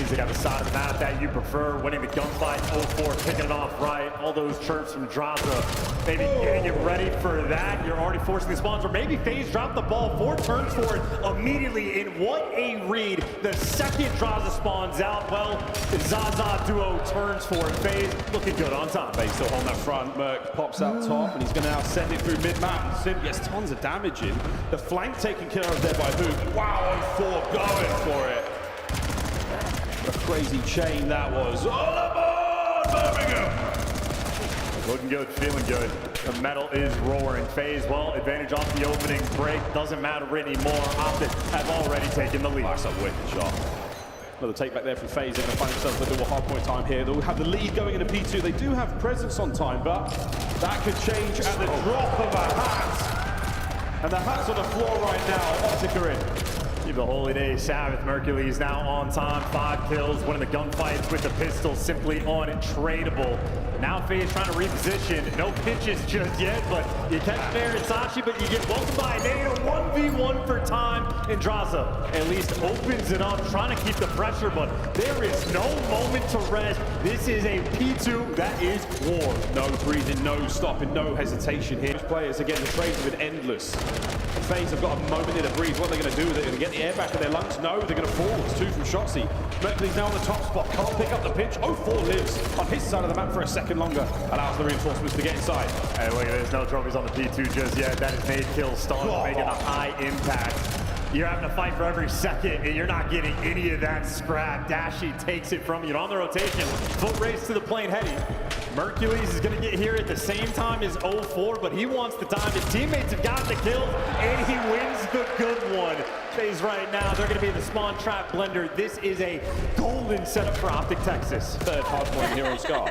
Seems they got the side of the map that you prefer. Winning the gunfight, 0-4, kicking it off right. All those chirps from Draza, maybe getting it ready for that. You're already forcing the spawns, or maybe FaZe dropped the ball, 4 turns for it immediately. In what a read. The second Draza spawns out, well, the Zaza duo turns for it. FaZe looking good on top. FaZe still holding that front. Merc pops out top, and he's going to now send it through mid-map. Sim gets tons of damage in. The flank taken care of there by Hoop. Wow, 0-4 going for it. A crazy chain that was. All aboard, Birmingham! Looking good, feeling good. The metal is roaring. FaZe, well, advantage off the opening break. Doesn't matter anymore. Optic have already taken the lead. That's a wicked shot. Another take back there from FaZe. They're going to find themselves a little hard point time here. They'll have the lead going into P2. They do have presence on time, but that could change at the drop of a hat. And the hat's on the floor right now. Optic are in. The Holy Day Sabbath. Mercury is now on time. 5 kills, winning the gunfights with the pistol, simply untradeable. Now FaZe trying to reposition. No pitches just yet, but you catch there in Sachi, but you get welcomed by Nate. A 1v1 for time. And Draza at least opens it up, trying to keep the pressure, but there is no moment to rest. This is a P2 that is war. No breathing, no stopping, no hesitation here. Players, again, the trades have been endless. FaZe have got a moment here to breathe. What are they going to do? They're going to get the air back in their lungs? No, they're going to fall. It's 2 from Shotzzy. Mercury's now on the top spot. Can't pick up the pitch. 0-4 lives on his side of the map for a second longer. Allows the reinforcements to get inside. Hey, look at this. No trophies on the P2 just yet. That is Nate kill. Stars making a high impact. You're having to fight for every second, and you're not getting any of that scrap. Dashy takes it from you on the rotation. Foot race to the plane heading. Mercules is going to get here at the same time as 0-4, but he wants the time. His teammates have gotten the kill, and he wins the good one. FaZe right now, they're going to be in the spawn trap blender. This is a golden setup for Optic Texas. Third hard point here on Scar.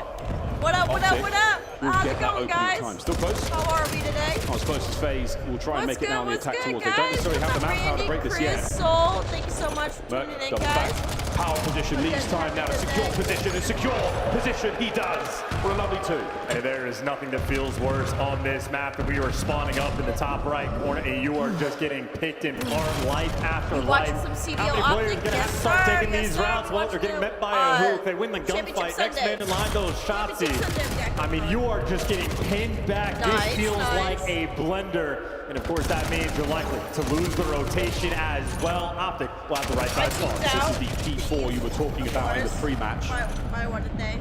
What up, what up, what up? How's it going, guys? Time. Still close? How are we today? Not as close as FaZe. We'll try and make it now on the attack towards. They don't necessarily have the manpower to break this yet. Soul, thank you so much for tuning in, guys. Power position, leaves time now to secure position, and secure position he does. For a lovely 2. And there is nothing that feels worse on this map than we are spawning up in the top right corner, and you are just getting picked apart life after life. Watching some CDL. How many players are going to have to start taking these routes? Well, they're getting met by a hoop. They win the gunfight. Next man in line goes Shotzzy. I mean, you are just getting pinned back. This feels like a blender. And of course, that means you're likely to lose the rotation as well. Optic will have the right side spawn. This is the P4 you were talking about in the pre-match. My one today.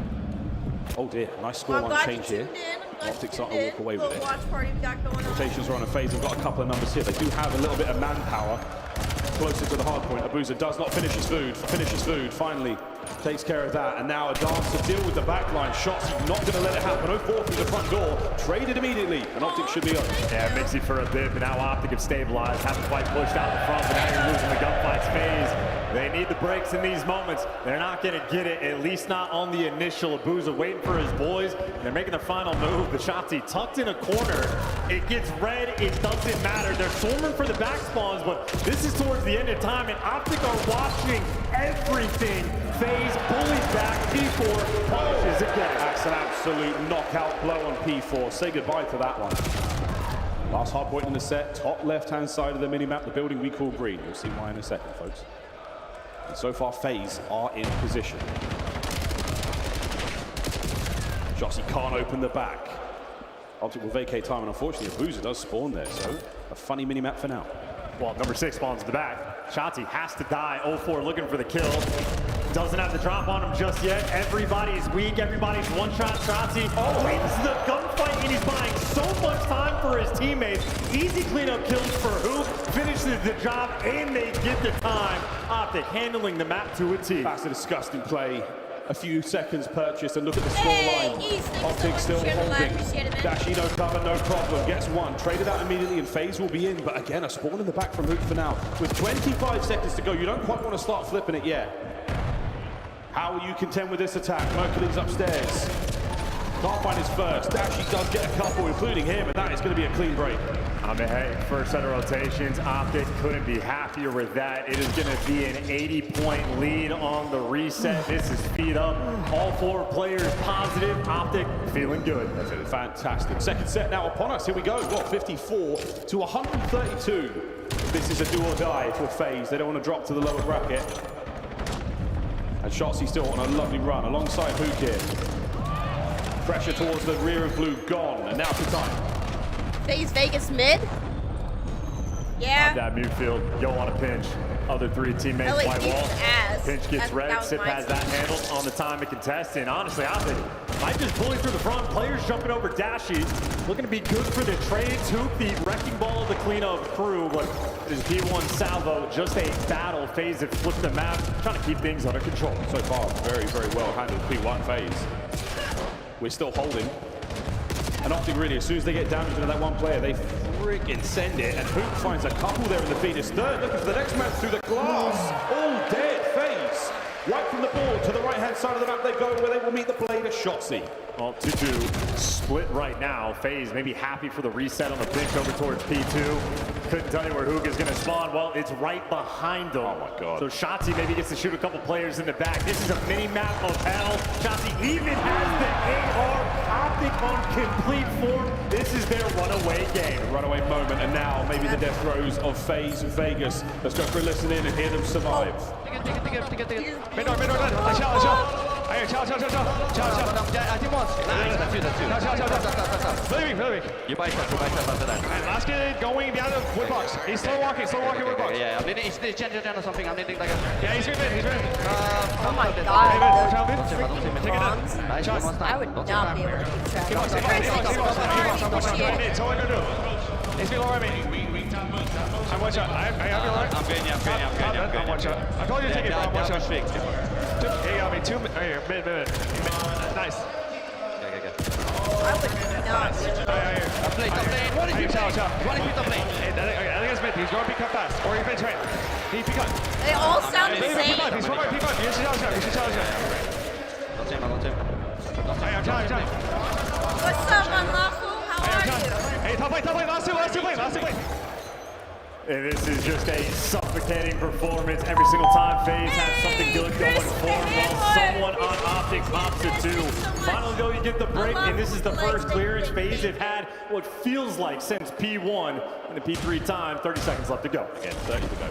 Oh dear, nice scoreline change here. Optics are to walk away with it. Watch party we got going on. Rotations are on a FaZe. We've got a couple of numbers here. They do have a little bit of manpower closer to the hard point. Abuza does not finish his food. Finally takes care of that. And now a dance to deal with the backline. Shots, not going to let it happen. 0-4 through the front door. Traded immediately. And Optic should be up. Yeah, Mixie for a bit, but now Optic have stabilized. Haven't quite pushed out the front, but now you're losing the gunfights. FaZe. They need the breaks in these moments. They're not going to get it, at least not on the initial. Abuza waiting for his boys. They're making the final move. The Shotzzy tucked in a corner. It gets red. It doesn't matter. They're swarming for the back spawns, but this is towards the end of time, and Optic are watching everything. FaZe bullied back. P4 punishes again. That's an absolute knockout blow on P4. Say goodbye to that one. Last hard point in the set. Top left-hand side of the minimap, the building we call green. You'll see why in a second, folks. And so far, FaZe are in position. Shotzzy can't open the back. Optic will vacate time, and unfortunately, Abuza does spawn there, so a funny minimap for now. Well, number 6 spawns in the back. Shotzzy has to die. 0-4 looking for the kill. Doesn't have the drop on him just yet. Everybody's weak. Everybody's one-shot. Shotzzy wins the gunfight, and he's buying so much time for his teammates. Easy cleanup kills for Hoop. Finishes the job, and they get the time. Optic handling the map to a T. That's a disgusting play. A few seconds purchased, and look at the scoreline. Optic still holding. Dashy no cover, no problem. Gets one. Traded out immediately, and FaZe will be in. But again, a spawn in the back from Hoop for now. With 25 seconds to go, you don't quite want to start flipping it yet. How will you contend with this attack? Mercury's upstairs. Can't find his first. Dashy does get a couple, including him, and that is going to be a clean break. I mean, hey, first set of rotations, Optic couldn't be happier with that. It is going to be an 80-point lead on the reset. This is speed up. All 4 players positive. Optic feeling good. That's it. Fantastic. Second set now upon us. Here we go. What, 54 to 132. This is a do or die for FaZe. They don't want to drop to the lower bracket. And Shotzi still on a lovely run alongside Hook here. Pressure towards the rear of Blue gone, and now for time. FaZe Vegas mid. Yeah. That midfield, go on a pinch. Other three teammates white wall. Pinch gets red. Sip has that handled on the time to contest. And honestly, I think might just bully through the front. Players jumping over Dashy. Looking to be good for the trades. Hoop the wrecking ball of the cleanup crew. But this P1 salvo, just a battle. FaZe have flipped the map, trying to keep things under control. So far, very, very well handled P1 FaZe. We're still holding. And Optic really, as soon as they get damage into that one player, they freaking send it. And Hoop finds a couple there in the feed. His third, looking for the next man through the glass. All dead, FaZe. Right from the board to the right-hand side of the map they go, where they will meet the blade of Shotzi. Well, 2-2 split right now. FaZe maybe happy for the reset on the pinch over towards P2. Couldn't tell you where Hook is going to spawn. Well, it's right behind them. Oh my God. So Shotzi maybe gets to shoot a couple players in the back. This is a mini map of hell. Shotzi even has the AR Optic on complete form. This is their runaway game. A runaway moment, and now maybe the death throes of FaZe Vegas. Let's go for a listen in and hear them survive. Last kid going behind the wood box. He's slow walking wood box. Yeah, I'm needing change or something. I'm needing like a. Yeah, he's good. Oh my Hey, god. Take it up. I would not be able to keep track. Keep on, keep on, keep on, keep on, keep on. That's all I'm gonna do. He's below me. I'm one shot. I'm good. I'm one shot. I told you to take it, bro. I'm one shot. Hey, got me 2 minutes. Right here, mid. Nice. I would not. Top lane. What is he top lane? What is he top lane? I think it's mid. He's going to pick up fast. Or he's been trained. He pick up. They all sound the He's same. P5. You should challenge him. Don't team. Hey, I'm challenging. What's up, Unlawful? How are you? Hey, top lane. Last two lane. And this is just a suffocating performance every single time FaZe has something good going for them. While someone on Optic pops it too. Finally, though, you get the break, and this is the first clearance FaZe have had what feels like since P1 and the P3 time. 30 seconds left to go. Again, 30 to go.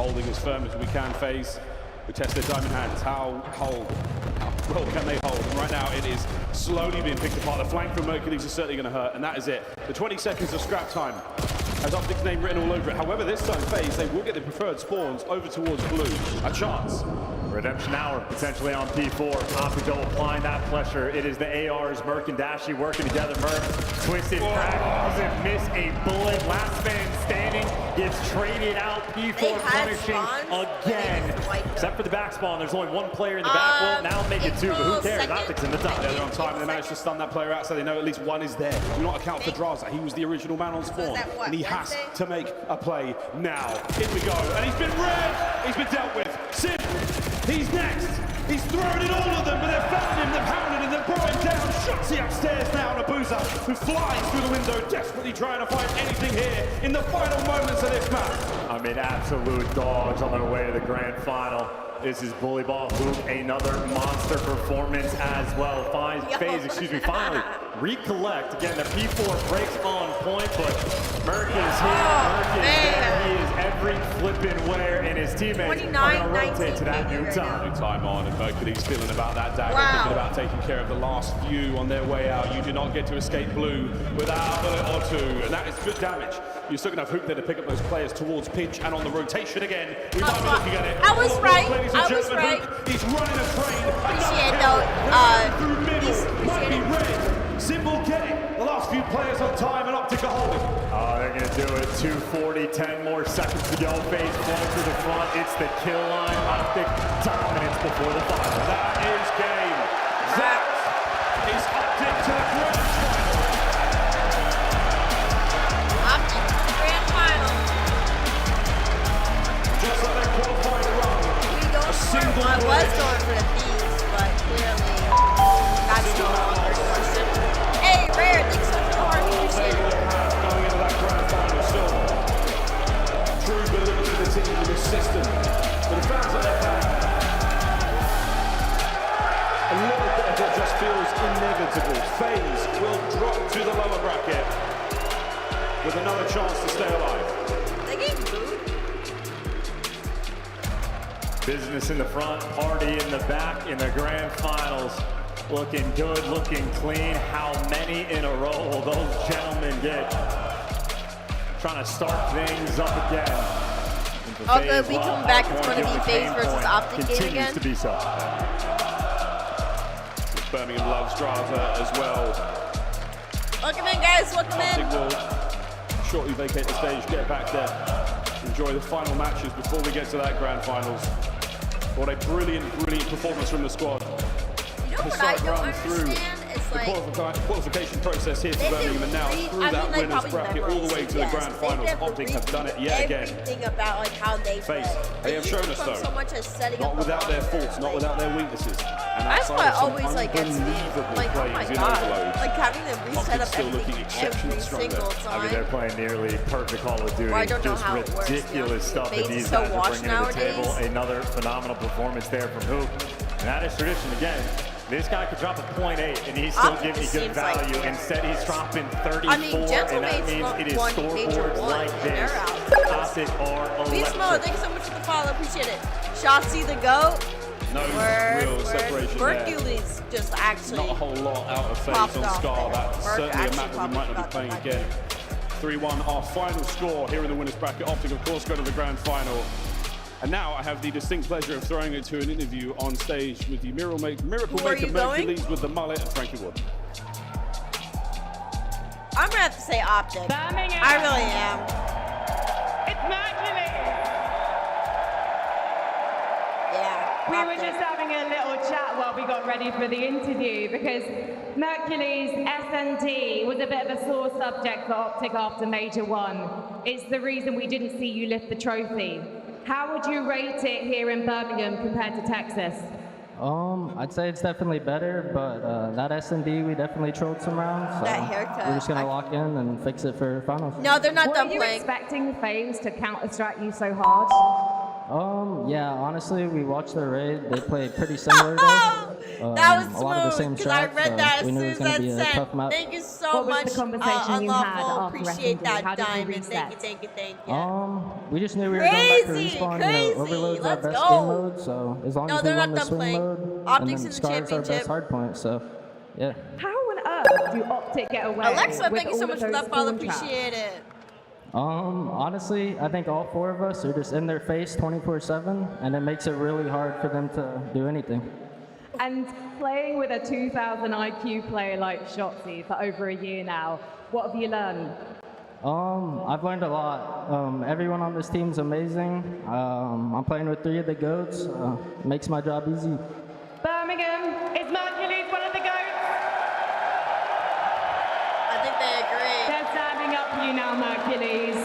Holding as firm as we can, FaZe. We test their diamond hands. How well can they hold? And right now, it is slowly being picked apart. The flank from Mercules is certainly going to hurt, and that is it. The 20 seconds of scrap time has Optic's name written all over it. However, this time, FaZe, they will get the preferred spawns over towards Blue. A chance. Redemption hour potentially on P4. Optic applying that pressure. It is the ARs, Merc and Dashy working together. Merc twisted, crack, doesn't miss a bullet. Last man standing gets traded out. P4 punishing again. Except for the back spawn, there's only one player in the back. Well, now make it two, but who cares? Optic's in the top. They're on time, and they managed to stun that player out, so they know at least one is there. Do not account for Draza. He was the original man on spawn, and he has to make a play now. In we go, and he's been red. He's been dealt with. Sim, he's next. He's thrown in all of them, but they've found him, they've hounded him, they've brought him down. Shotzi upstairs now, and Abuza, who flies through the window, desperately trying to find anything here in the final moments of this match. I mean, absolute dogs on their way to the grand final. This is Bully Ball Hoop, another monster performance as well. FaZe, finally recollect. Again, the P4 breaks on point, but Merc is here, Merc is there. He is every flippin' where, and his teammates are going to rotate to that new time. New time on, and Mercury's feeling about that dagger, thinking about taking care of the last few on their way out. You do not get to escape Blue without a bullet or two, and that is good damage. You're still going to have Hoop there to pick up those players towards Pinch, and on the rotation again. We might be looking at it. I was right. He's running a train. Appreciate though. Through middle, might be red. Symbol getting the last few players on time, and Optic are holding. Oh, they're going to do it. 2:40, 10 more seconds to go. FaZe falling to the front. It's the kill line. Optic dominance before the final. That is game. That is Optic to the grand final. Optic to the grand final. Just like their qualifying run. I was going for the thieves, but clearly that's no longer question. Hey, Rare, thanks so much for the heart. Appreciate it. Going into that grand final still. True believers in the team and the system. For the fans at their back. A little bit of it just feels inevitable. FaZe will drop to the lower bracket with another chance to stay alive. They gave food. Business in the front, party in the back in the grand finals. Looking good, looking clean. How many in a row will those gentlemen get? Trying to start things up again. Although we come back, it's going to be FaZe versus Optic game again. To be so. Birmingham loves Strata as well. Welcome in, guys. Welcome in. Optic will shortly vacate the stage, get back there, enjoy the final matches before we get to that grand finals. What a brilliant, brilliant performance from the squad. You know what I don't understand? It's the like qualification process here for Birmingham, and now through that winners bracket all the way to the grand finals. Optic have done it yet again. Everything about like how they play. They have shown us though, so much as setting not up without their faults, not without their weaknesses. And that's what always like gets me. Like, oh my god, like having them reset up everything every single time. I mean, they're playing nearly perfect Call of Duty. Well, I don't know just how it works, ridiculous stuff that these guys are bringing to the table. Another phenomenal performance there from Hook. And that is tradition again. This guy could drop a .8 and he's still giving you good value. Instead, he's dropping 34, I mean, and that means it is scoreboards like this. Optic are electric. Beast Mode, thank you so much for the follow. Appreciate it. Shotzi the GOAT. No real separation Mercury's there. just actually not a whole lot out of FaZe on Scar. That's certainly a map that we might not be playing again. 3-1, our final score here in the winners bracket. Optic, of course, go to the grand final. And now I have the distinct pleasure of throwing it to an interview on stage with the Miracle Maker Mercules with the mullet and Frankie Wood. I'm gonna have to say Optic. Birmingham. I really am. It's Mercury. Yeah. We Optic. were just having a little chat while we got ready for the interview because Mercury's SNT was a bit of a sore subject for Optic after Major 1. It's the reason we didn't see you lift the trophy. How would you rate it here in Birmingham compared to Texas? I'd say it's definitely better, but that S&D, we definitely trolled some rounds. So that haircut. we're just going to lock in and fix it for finals. No, they're not done playing. playing. Were you expecting FaZe to counter-strike you so hard? Yeah, honestly, we watched their raid. They played pretty similar though. That was a lot of the same smooth, because I strats, read that as we knew soon it as was going to be that a sent. tough map. Thank you so What much, was the conversation you had Unlawful. after Appreciate SND? that, How did you Diamond. reset? Thank you. We just knew we were going back to Crazy, respawn. crazy. Overload's our Let's best go. game mode, so as long No, as we they're won not the done swing playing. mode, Optics and in then the Scar's our championship. best hard point, so yeah. How on earth do Optic get away Alexa, with thank you so all much of for those that follow. spawn traps? Appreciate it. Honestly, I think all four of us are just in their face 24/7, and it makes it really hard for them to do anything. And playing with a 2000 IQ player like Shotzi for over a year now, what have you learned? I've learned a lot. Everyone on this team's amazing. I'm playing with 3 of the GOATs. Makes my job easy. Birmingham, is Mercules one of the GOATs? I think they agree. They're standing up for you now, Mercules.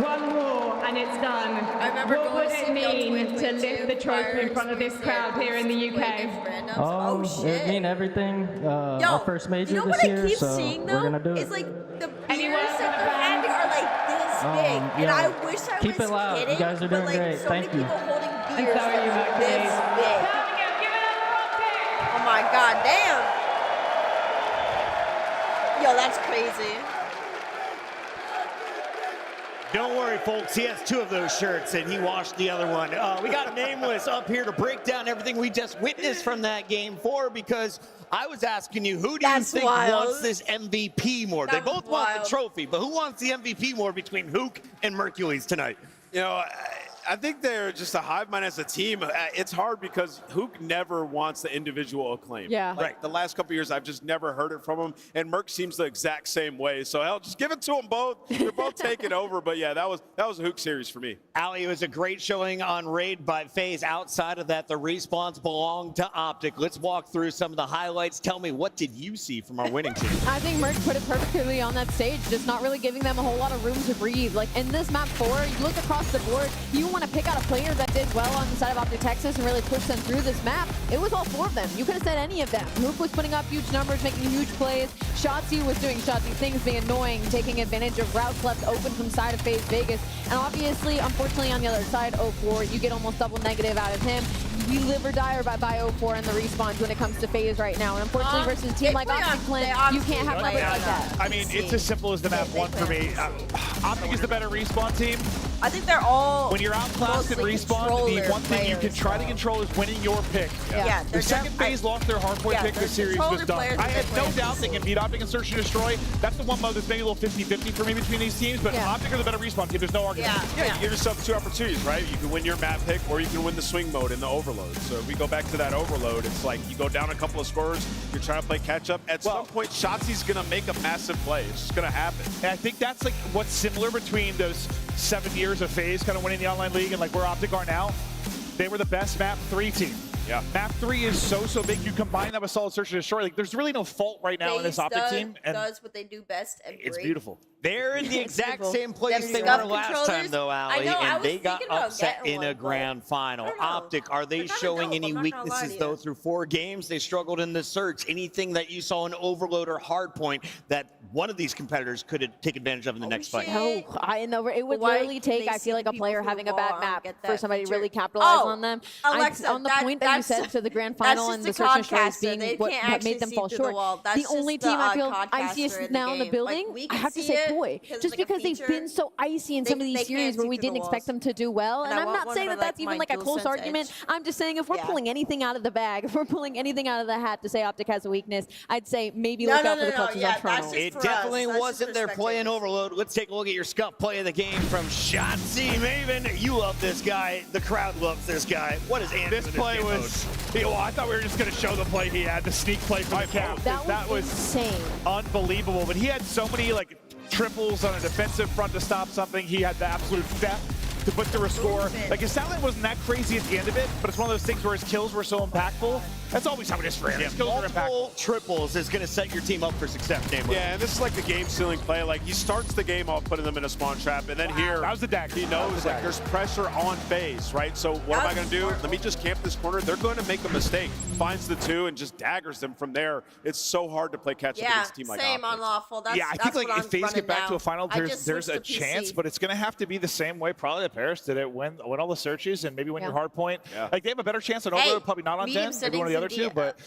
One more and it's done. I remember what would it mean to lift 2022 the trophy in front of this crowd here in the UK? Oh It shit. would mean everything. Yo, Our first major you know this what year, I keep so seeing we're though? gonna do it. It's like the Anyone beers else that in the they're band? having are like this big, and yeah. I wish I Keep was it loud. kidding. You guys are doing but like great. so Thank many you. people holding And beers so are you, that are this Mercules. big. Birmingham, give it up for Optic! Oh my god, damn. Yo, that's crazy. Don't worry, folks. He has 2 of those shirts, and he washed the other one. We got a Nameless up here to break down everything we just witnessed from that game 4, because I was asking you, who do you think wants this MVP more? They both want the trophy, but who wants the MVP more between Hook and Mercules tonight? You know, I think they're just a hive mind as a team. It's hard because Hook never wants the individual acclaim. Yeah. Like the last couple of years, I've just never heard it from him. And Merc seems the exact same way. So hell, just give it to them both. They're both taking over. But yeah, that was a Hook series for me. Ali, it was a great showing on Raid by FaZe. Outside of that, the respawns belong to Optic. Let's walk through some of the highlights. Tell me, what did you see from our winning team? I think Merc put it perfectly on that stage, just not really giving them a whole lot of room to breathe. Like in this map 4, you look across the board, you want to pick out a player that did well on the side of Optic Texas and really push them through this map. It was all 4 of them. You could have said any of them. Mook was putting up huge numbers, making huge plays. Shotzi was doing Shotzi things, being annoying, taking advantage of routes left open from side of FaZe Vegas. And obviously, unfortunately, on the other side, 0-4, you get almost double negative out of him. You live or die by 0-4 in the respawns when it comes to FaZe right now. And unfortunately, versus a team like Optic Clint, you can't have numbers like that. I mean, it's as simple as the map 1 for me. Optic is the better respawn team. I think they're all. When you're outclassed in respawn, the one thing you can try to control is winning your pick. Yeah. The second phase lost their hardpoint pick this series was done. I had no doubt they can beat Optic and Search and Destroy. That's the one mode that's maybe a little 50-50 for me between these teams, but Optic are the better respawn team. There's no argument. Yeah, you give yourself two opportunities, right? You can win your map pick, or you can win the swing mode in the overload. So if we go back to that overload, it's like you go down a couple of scores, you're trying to play catch up. At some point, Shotzi's gonna make a massive play. It's just gonna happen. And I think that's like what's similar between those 7 years of FaZe kind of winning the online league and like where Optic are now. They were the best map 3 team. Yeah. Map 3 is so big. You combine that with Solid Search and Destroy. Like, there's really no fault right now in this Optic team. And does what they do best and it's beautiful. They're in the exact same place they were last time, though, Allie, and they got upset in a grand final. Optic, are they showing any weaknesses, though, through 4 games? They struggled in the search. Anything that you saw in Overload or Hardpoint that one of these competitors could take advantage of in the next fight? No, it would literally take, I feel like, a player having a bad map for somebody to really capitalize on them. Alexa, on the point that you said to the grand final and the Search and Destroy being what made them fall short. The only team I see now in the building, I have to say Koi. Just because they've been so icy in some of these series where we didn't expect them to do well. And I'm not saying that that's even like a close argument. I'm just saying if we're pulling anything out of the bag, if we're pulling anything out of the hat to say Optic has a weakness, I'd say maybe look out for the clutches on Toronto. It definitely wasn't their play in Overload. Let's take a look at your scuff play of the game from Shotzi Maven. You love this guy. The crowd loves this guy. What is Andrew? This play was, I thought we were just going to show the play he had, the sneak play from the cap. That was insane. Unbelievable. But he had so many like triples on a defensive front to stop something. He had the absolute theft to put through a score. Like, his talent wasn't that crazy at the end of it, but it's one of those things where his kills were so impactful. That's always how it is for him. His kills are impactful. Multiple triples is going to set your team up for success, Damon. Yeah, and this is like the game-sealing play. Like, he starts the game off putting them in a spawn trap, and then here, that was the dagger. He knows, like, there's pressure on FaZe, right? So what am I going to do? Let me just camp this corner. They're going to make a mistake. Finds the 2 and just daggers them from there. It's so hard to play catch-up against a team like same Optic. unlawful. That's, I think like if FaZe get back to a final, there's a chance, but it's going to have to be the same way probably that Paris did it, win all the searches and maybe win your hard point. Like, they have a better chance on Overload, probably not on 10, maybe one of the other 2, but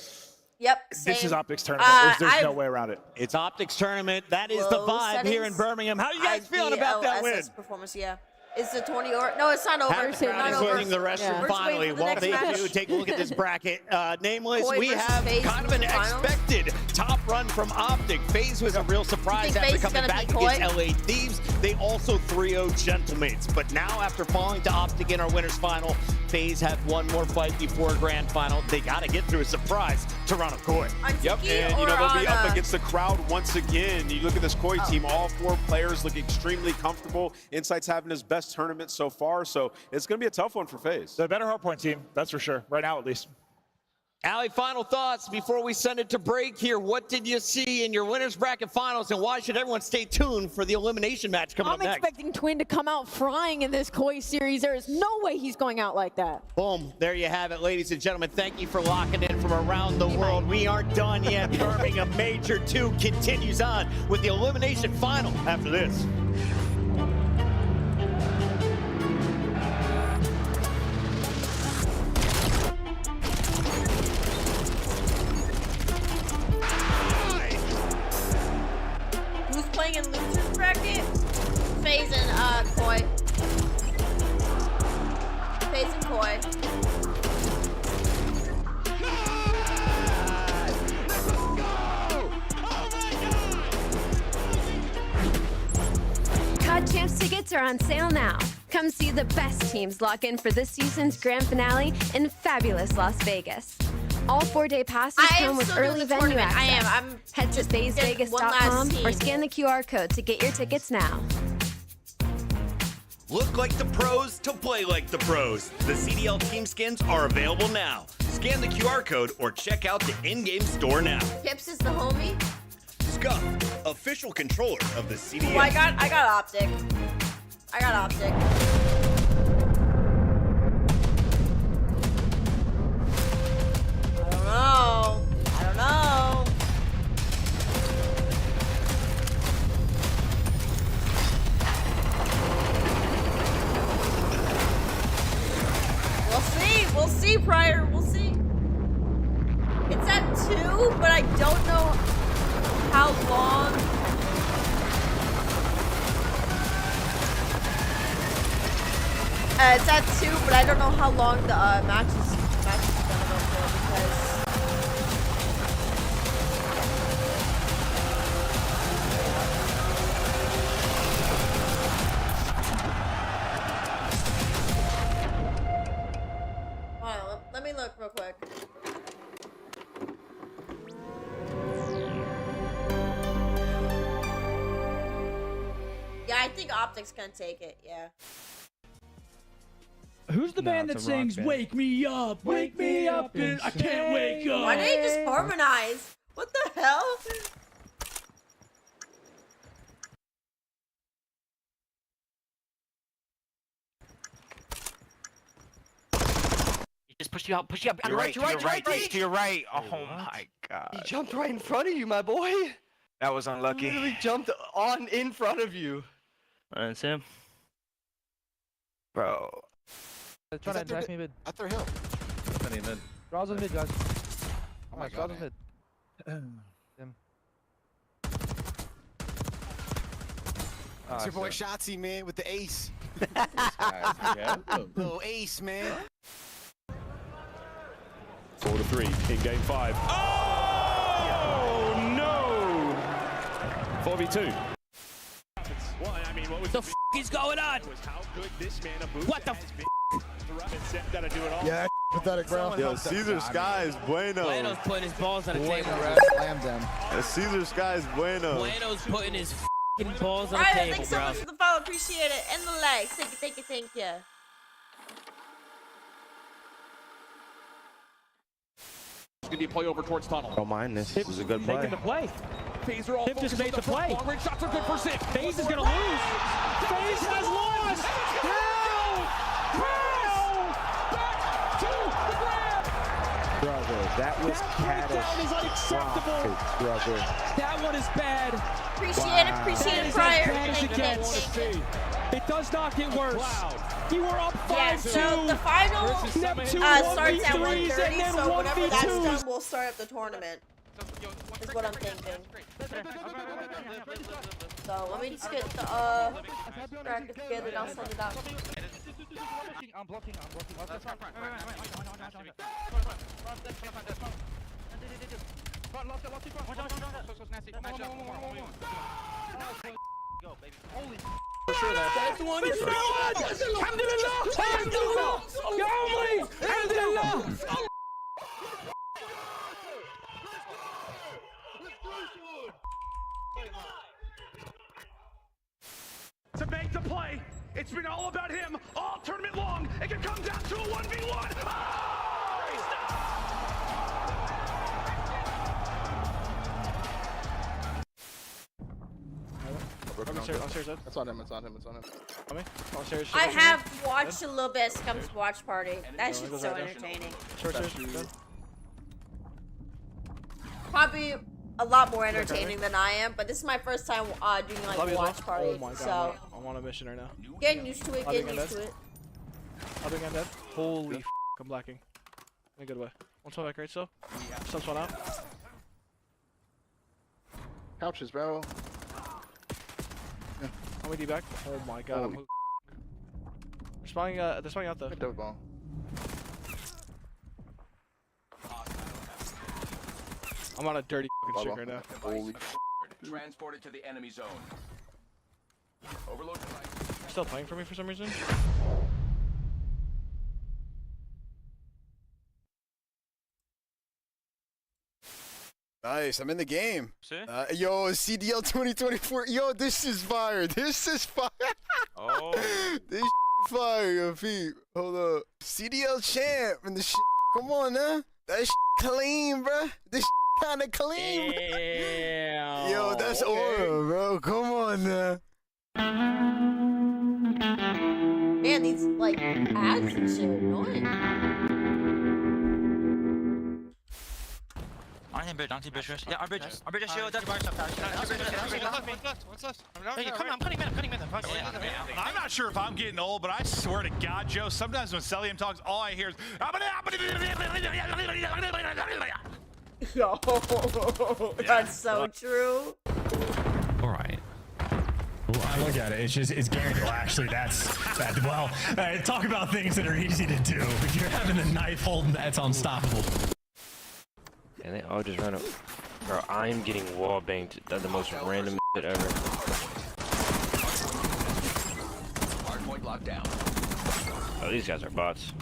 this is Optic's tournament. There's no way around it. It's Optic's tournament. That is the vibe here in Birmingham. How are you guys feeling about that win? Performance, Is the 20 or no? It's not over. It's not over. Winning the restroom finally. While they do take a look at this bracket, Nameless, we have kind of an expected top run from Optic. FaZe was a real surprise after coming back against LA Thieves. They also 3-0 Gentlemates, but now after falling to Optic in our winners final, FaZe have one more fight before a grand final. They got to get through a surprise Toronto Koi. Yep, and you know they'll be up against the crowd once again. You look at this Koi team; all 4 players look extremely comfortable. Insight's having his best tournament so far, so it's going to be a tough one for FaZe. The better hardpoint team, that's for sure. Right now, at least. Allie, final thoughts before we send it to break here. What did you see in your winners bracket finals, and why should everyone stay tuned for the elimination match coming up next? I'm expecting Twin to come out frying in this Koi series. There is no way he's going out like that. Boom. There you have it, ladies and gentlemen. Thank you for locking in from around the world. We aren't done yet. Birmingham Major 2 continues on with the elimination final after this. Playing in losers bracket, FaZe and Koi. FaZe and Koi. COD Champs tickets are on sale now. Come see the best teams lock in for this season's grand finale in fabulous Las Vegas. All 4-day passes come with early venue access. Head to FaZeVegas.com or scan the QR code to get your tickets now. Look like the pros to play like the pros. The CDL team skins are available now. Scan the QR code or check out the in-game store now. Pips is the homie. Scuff, official controller of the CDL. Oh, I got Optic. I got Optic. I don't know. We'll see, Pryor. We'll see. It's at 2, but I don't know how long. It's at 2, but I don't know how long the match is gonna go for because. Hold on, let me look real quick. Yeah, I think Optic's gonna take it. Yeah. Who's the band that sings "Wake Me Up, Wake Me Up"? And I can't wake up. Why did they just harmonize? What the hell? He just pushed you out. Push you up. To your right. To your right. Oh my god. He jumped right in front of you, my boy. That was unlucky. He literally jumped in front of you. Alright, Sam. Bro. They're trying to attack me mid. At their hill. Mid. Raws on mid, guys. Oh my Raws god. on mid. Them. It's your boy Shotzi, man, with the ace. Little ace, man. 4-3 in game 5. Oh no! 4v2. Well, I mean, what was The f is going on? was how good this man of What the f? Gotta do it all. Yeah, pathetic, bro. Yo, Caesar Sky is bueno. Bueno's putting his balls on the table, bro. Slam them. Caesar Sky is bueno. Bueno's putting his f***ing balls on the Alright, table, thanks so bro. much for the follow. Appreciate it. And the likes. Thank you. Gonna be a play over towards tunnel. Don't mind this. This is a good play. Making the play. Phaser all Hip just focused made on the play. Long range shots are good for Zip. FaZe is gonna lose. FaZe has lost. Help! Help! Back to the grab. Brother, that was breakdown is unacceptable. brother. That one is bad. Appreciate it, Prior. That is as bad as it Thank you. gets. It does not get worse. You were up 5-2. Yeah, so the final Neptune starts at 1v3s 1:30, and then so whenever that's 1v2s. done, we'll start up the tournament. Is what I'm thinking. So let me just get the bracket together and I'll send it out. I'm blocking. Go, baby. Holy for sure that's the one. To make the play. It's been all about him all tournament long. It can come down to a 1v1. It's on him. I have watched a little bit of Scum's watch party. That shit's so entertaining. Probably a lot more entertaining than I am, but this is my first time doing like watch party. Oh my god, so I'm on a mission right now. getting used to it, getting used to it. Other gun dead. Holy f, I'm blacking. In a good way. One shot back right still. Some shot out. Couches, bro. How many D back? Oh my god. Holy They're spawning out though. Dope ball. I'm on a dirty fucking streak right now. Holy Transported to the enemy zone. Overload device. You're still playing for me for some reason? Nice, I'm in the game. Yo, CDL 2024. Yo, this is fire. This is fire. Oh. This fire, yo, Pete. Hold up. CDL champ and the shit. Come on, huh? That clean, bro. This kind of clean. Damn. Yo, that's aura, bro. Come on, now. Man, these like ads and shit are annoying. On bridge, yeah, our bridge is shield, that's bar stuff. What's left? I'm cutting mid. I'm not sure if I'm getting old, but I swear to God, Joe, sometimes when Celium talks, all I hear is. Yo, that's so true. Alright. I look at it, it's guaranteed. Well, actually, talk about things that are easy to do. If you're having the knife holding, that's unstoppable. And they all just run up. Bro, I'm getting wall banged at the most random shit ever. Hardpoint locked down. Oh, these guys are bots.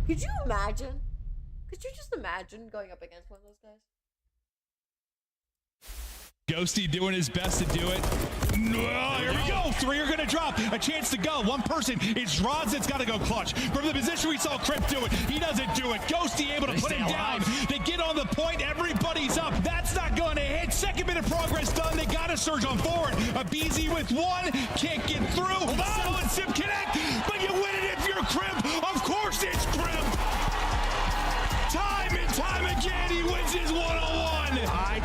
Could you imagine? Could you just imagine going up against one of those guys? Ghosty doing his best to do it. Oh, here we go. 3 are going to drop. A chance to go. One person. It's Rods that's got to go clutch. From the position we saw Crimp do it, he doesn't do it. Ghosty able to put him down. They get on the point. Everybody's up. That's not going to hit. Second minute progress done. They got to surge on forward. A BZ with 1. Can't get through. Oh, and Sim connect. But you win it if you're Crimp. Of course it's Crimp. Time and time again, he wins his one-on-one.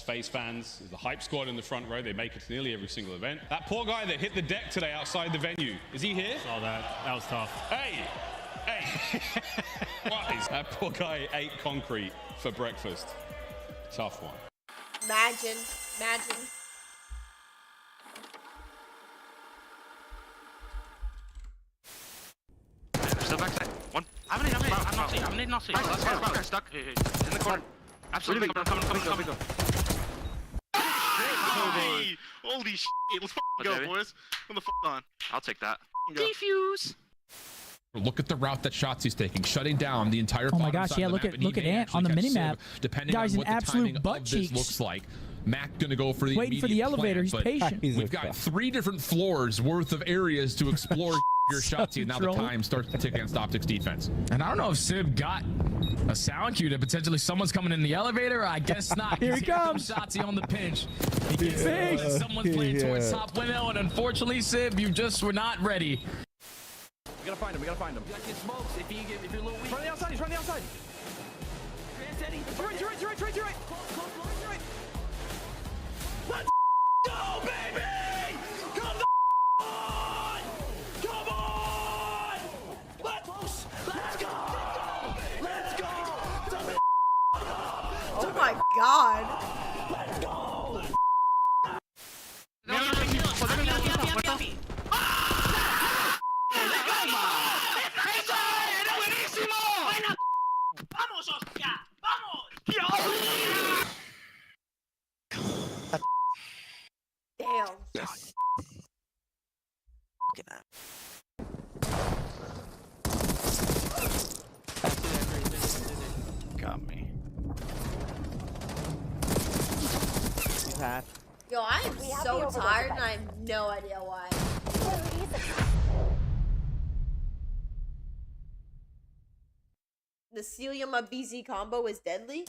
FaZe fans, the hype squad in the front row, they make it to nearly every single event. That poor guy that hit the deck today outside the venue, is he here? Saw that. That was tough. Hey! What is that poor guy ate concrete for breakfast? Tough one. Imagine. Still backside. One. I'm not seeing. Let's go. Stuck. In the corner. Absolutely. Coming. Holy shit. Let's go, boys. What the fuck on? I'll take that. Defuse. Look at the route that Shotzi's taking, shutting down the entire. Oh my gosh, yeah, look at Ant on the minimap. Guys, an absolute butt cheeks. Looks like Mac gonna go for the waiting for the elevator. He's patient. We've got 3 different floors worth of areas to explore your Shotzi, and now the time starts to tick against Optics defense. And I don't know if Sib got a sound cue that potentially someone's coming in the elevator. I guess not. Here he comes. Shotzi on the pinch. He gets that someone's playing towards top window, and unfortunately, Sib, you just were not ready. We gotta find him. You gotta get smokes if you're a little weak. He's running outside. He's running outside. You're right. Let's go, baby! Come on! Come on! Let's go! Oh my god. Let's go! ¡Vamos, hostia! ¡Vamos! Damn. Look at that. Got me. He's half. Yo, I am so tired and I have no idea why. The Celium BZ combo is deadly.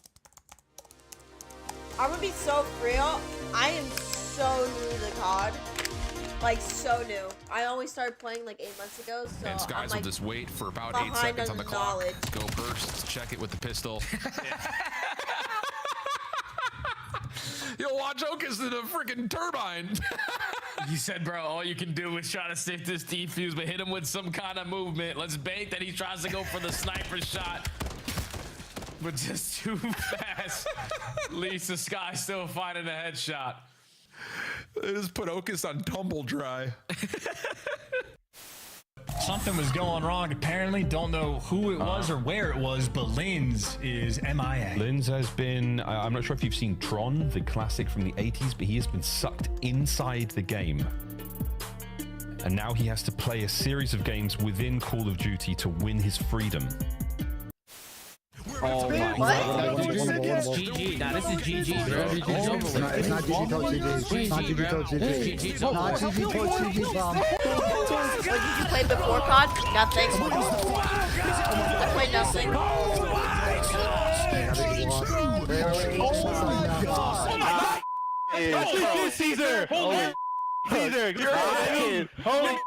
I'm gonna be so real. I am so new to the COD. Like, so new. I only started playing like 8 months ago, so And Skies I'm will just wait for about 8 behind seconds on the the clock. knowledge. Go burst, check it with the pistol. Yo, watch Okus in a freaking turbine. You said, bro, all you can do is try to stick this defuse, but hit him with some kind of movement. Let's bait that he tries to go for the sniper shot, but just too fast. Leaves the Sky still finding a headshot. They just put Okus on tumble dry. Something was going wrong. Apparently, don't know who it was or where it was, but Linz is MIA. Linz has been, I'm not sure if you've seen Tron, the classic from the 80s, but he has been sucked inside the game. And now he has to play a series of games within Call of Duty to win his freedom. Oh my god. GG. Nah, this is GG, bro. It's not GG code GG. It's not GG code GG. It's not GG code GG, Bomb. What did you play before COD? Nothing. I played nothing. Caesar! Caesar! Holy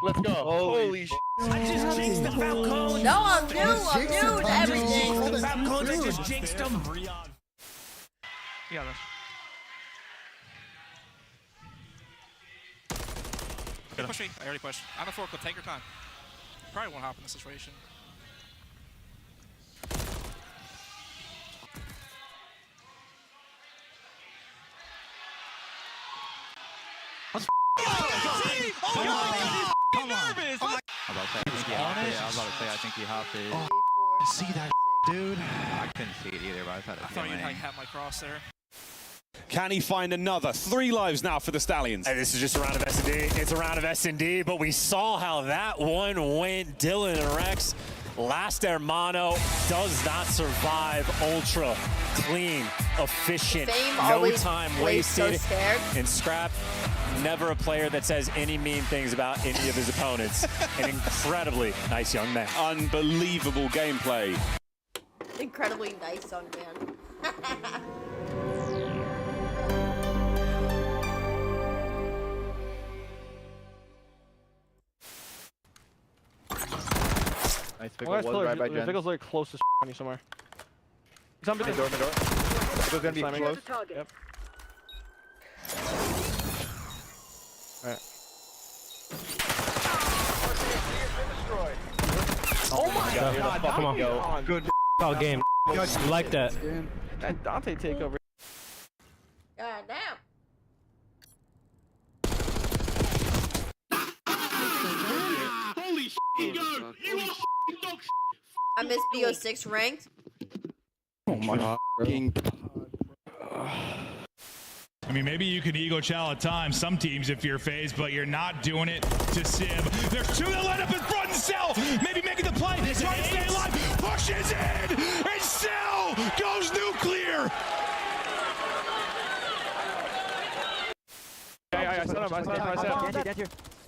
let's go. Holy shit. I just jinxed the Falcon. No, I'm new to everything. The Falcons, I just jinxed them. Yeah, Push me. I already pushed. I'm a fork. Take your time. Probably won't happen in this situation. Come on. I think he hopped it. See that, dude? I couldn't see it either, but I thought it was I thought you like had my cross there. Can he find another? 3 lives now for the Stallions. Hey, this is just a round of S&D. It's a round of S&D, but we saw how that one went. Dylan and Rex, last hermano, does not survive. Ultra clean, efficient, no time wasted. And Scrap, never a player that says any mean things about any of his opponents. An incredibly nice young man. Unbelievable gameplay. Incredibly nice young man. Nice pickle. Right by Jen. Pickle's like close as on you somewhere. He's on the door. Pickle's gonna be close. Yep. Alright. Oh my god. Come on. Good game. You like that. That Dante takeover. God damn. Holy shit, yo! You are dog shit! I missed BO6 ranked. Oh my god. I mean, maybe you can ego chow at times, some teams if you're phased, but you're not doing it to Sib. There's 2 that line up in front and Cell, maybe making the play, trying to stay alive, pushes in, and Cell goes nuclear. I set up.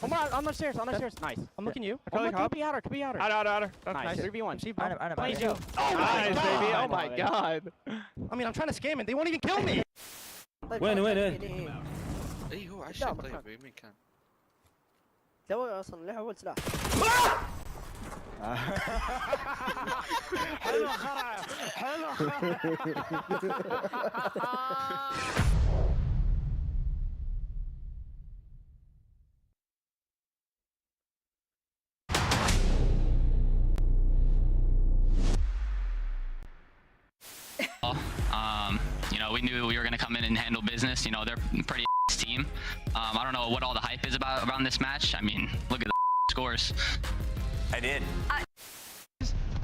Come on the stairs, Nice. I'm looking you. Could be outer. Outer. That's nice. 3v1. Nice, baby. Oh my god. I mean, I'm trying to scam it. They won't even kill me. وين اي هو 10 طيب يمين كان ده اصلا له اول سلاح حلو خرع You know, we knew we were going to come in and handle business. You know, they're a pretty team. I don't know what all the hype is about around this match. I mean, look at the scores. I did.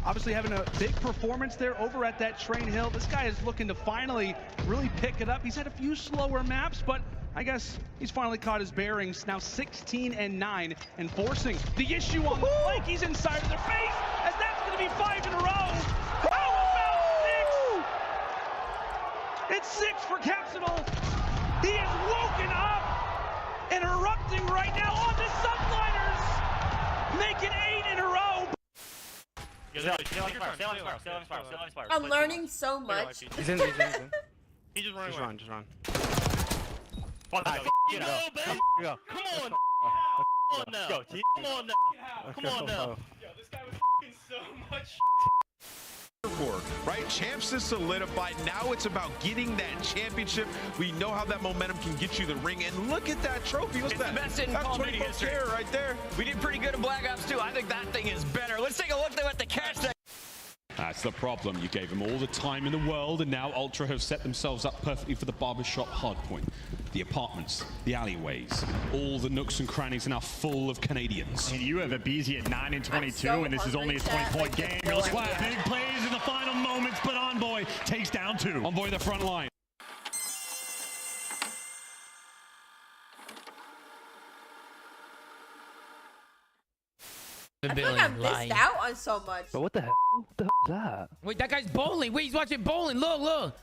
Obviously having a big performance there over at that Train Hill. This guy is looking to finally really pick it up. He's had a few slower maps, but I guess he's finally caught his bearings. Now 16-9 and forcing the issue on the flank. He's inside of their face, as that's going to be 5 in a row. How about 6? It's 6 for Capsidal. He is woken up and erupting right now on the Subliners, making 8 in a row. I'm learning so much. He's in. He's just running away. Just run. Go. Come on. Come on now. Come on now. Yo, this guy was f***ing so much. Right, champs is solidified. Now it's about getting that championship. We know how that momentum can get you the ring, and look at that trophy. What's that? The best in That's Call of Duty history right there. We did pretty good in Black Ops 2. I think that thing is better. Let's take a look at the catch that. That's the problem. You gave them all the time in the world, and now Ultra have set themselves up perfectly for the barbershop hardpoint. The apartments, the alleyways, all the nooks and crannies are now full of Canadians. And you have a BZ at 9 and 22, and this is only a 20-point game. You're looking at big plays in the final moments, but Envoy takes down 2. Envoy the front line. I feel like I missed out on so much. But what the hell? What the hell is that? Wait, that guy's bowling. Wait, he's watching bowling. Look.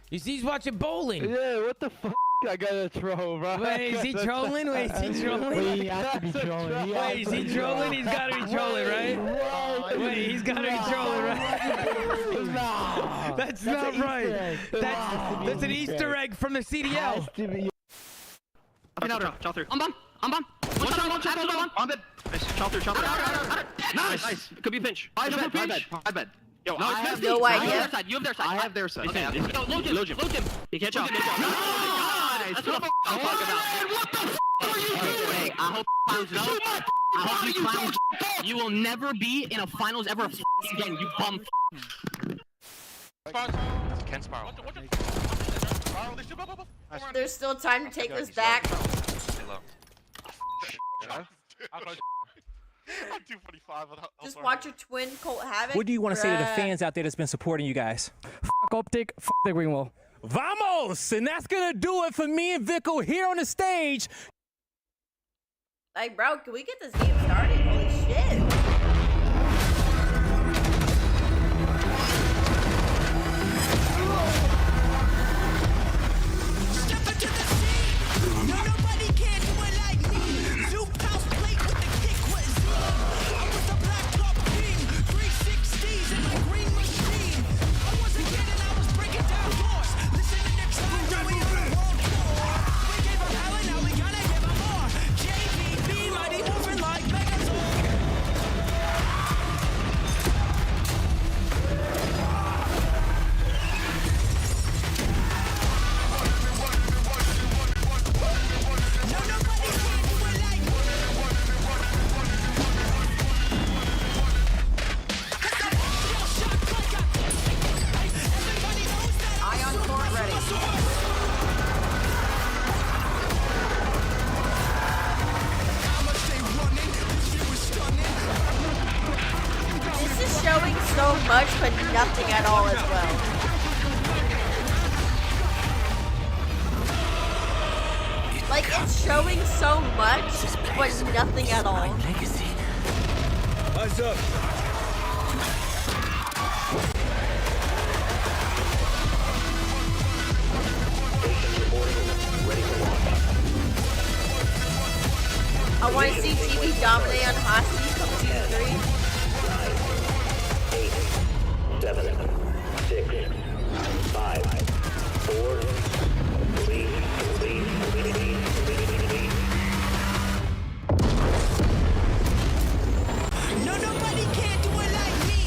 He's watching bowling. Yeah, what the fuck? I gotta troll, bro. Wait, is he trolling? Wait, is he trolling? Wait, he has to be trolling. Wait, is he trolling? He's gotta be trolling, right? Wait, he's gotta be trolling, right? No. That's not right. That's an Easter egg from the CDL. Chow through. I'm bomb. One shot. On bed. Nice. Chow through. Nice. Could be a pinch. High bed. Yo, I have no idea. You have their side. I have their side. Okay. Load him. He can't chop. Nice. That's what I'm talking about. What the f are you doing? I hope clowns know. I hope you clowns. You will never be in a finals ever again, you bum. There's still time to take this back. Stay low. I'm 245. Just watch your twin Colt Havoc. What do you want to say to the Bruh. fans out there that's been supporting you guys? Fuck Optic, fuck the green wall. Vamos! And that's gonna do it for me and Vico here on the stage. Like, bro, can we get this game started? Holy shit. Showing so much, but nothing at all as well. Like, it's showing so much, but nothing at all. Eyes up. I want to see TV dominate on Hosties from Season 3. 7, 6, 5, 4, 3. No, nobody can do it like me.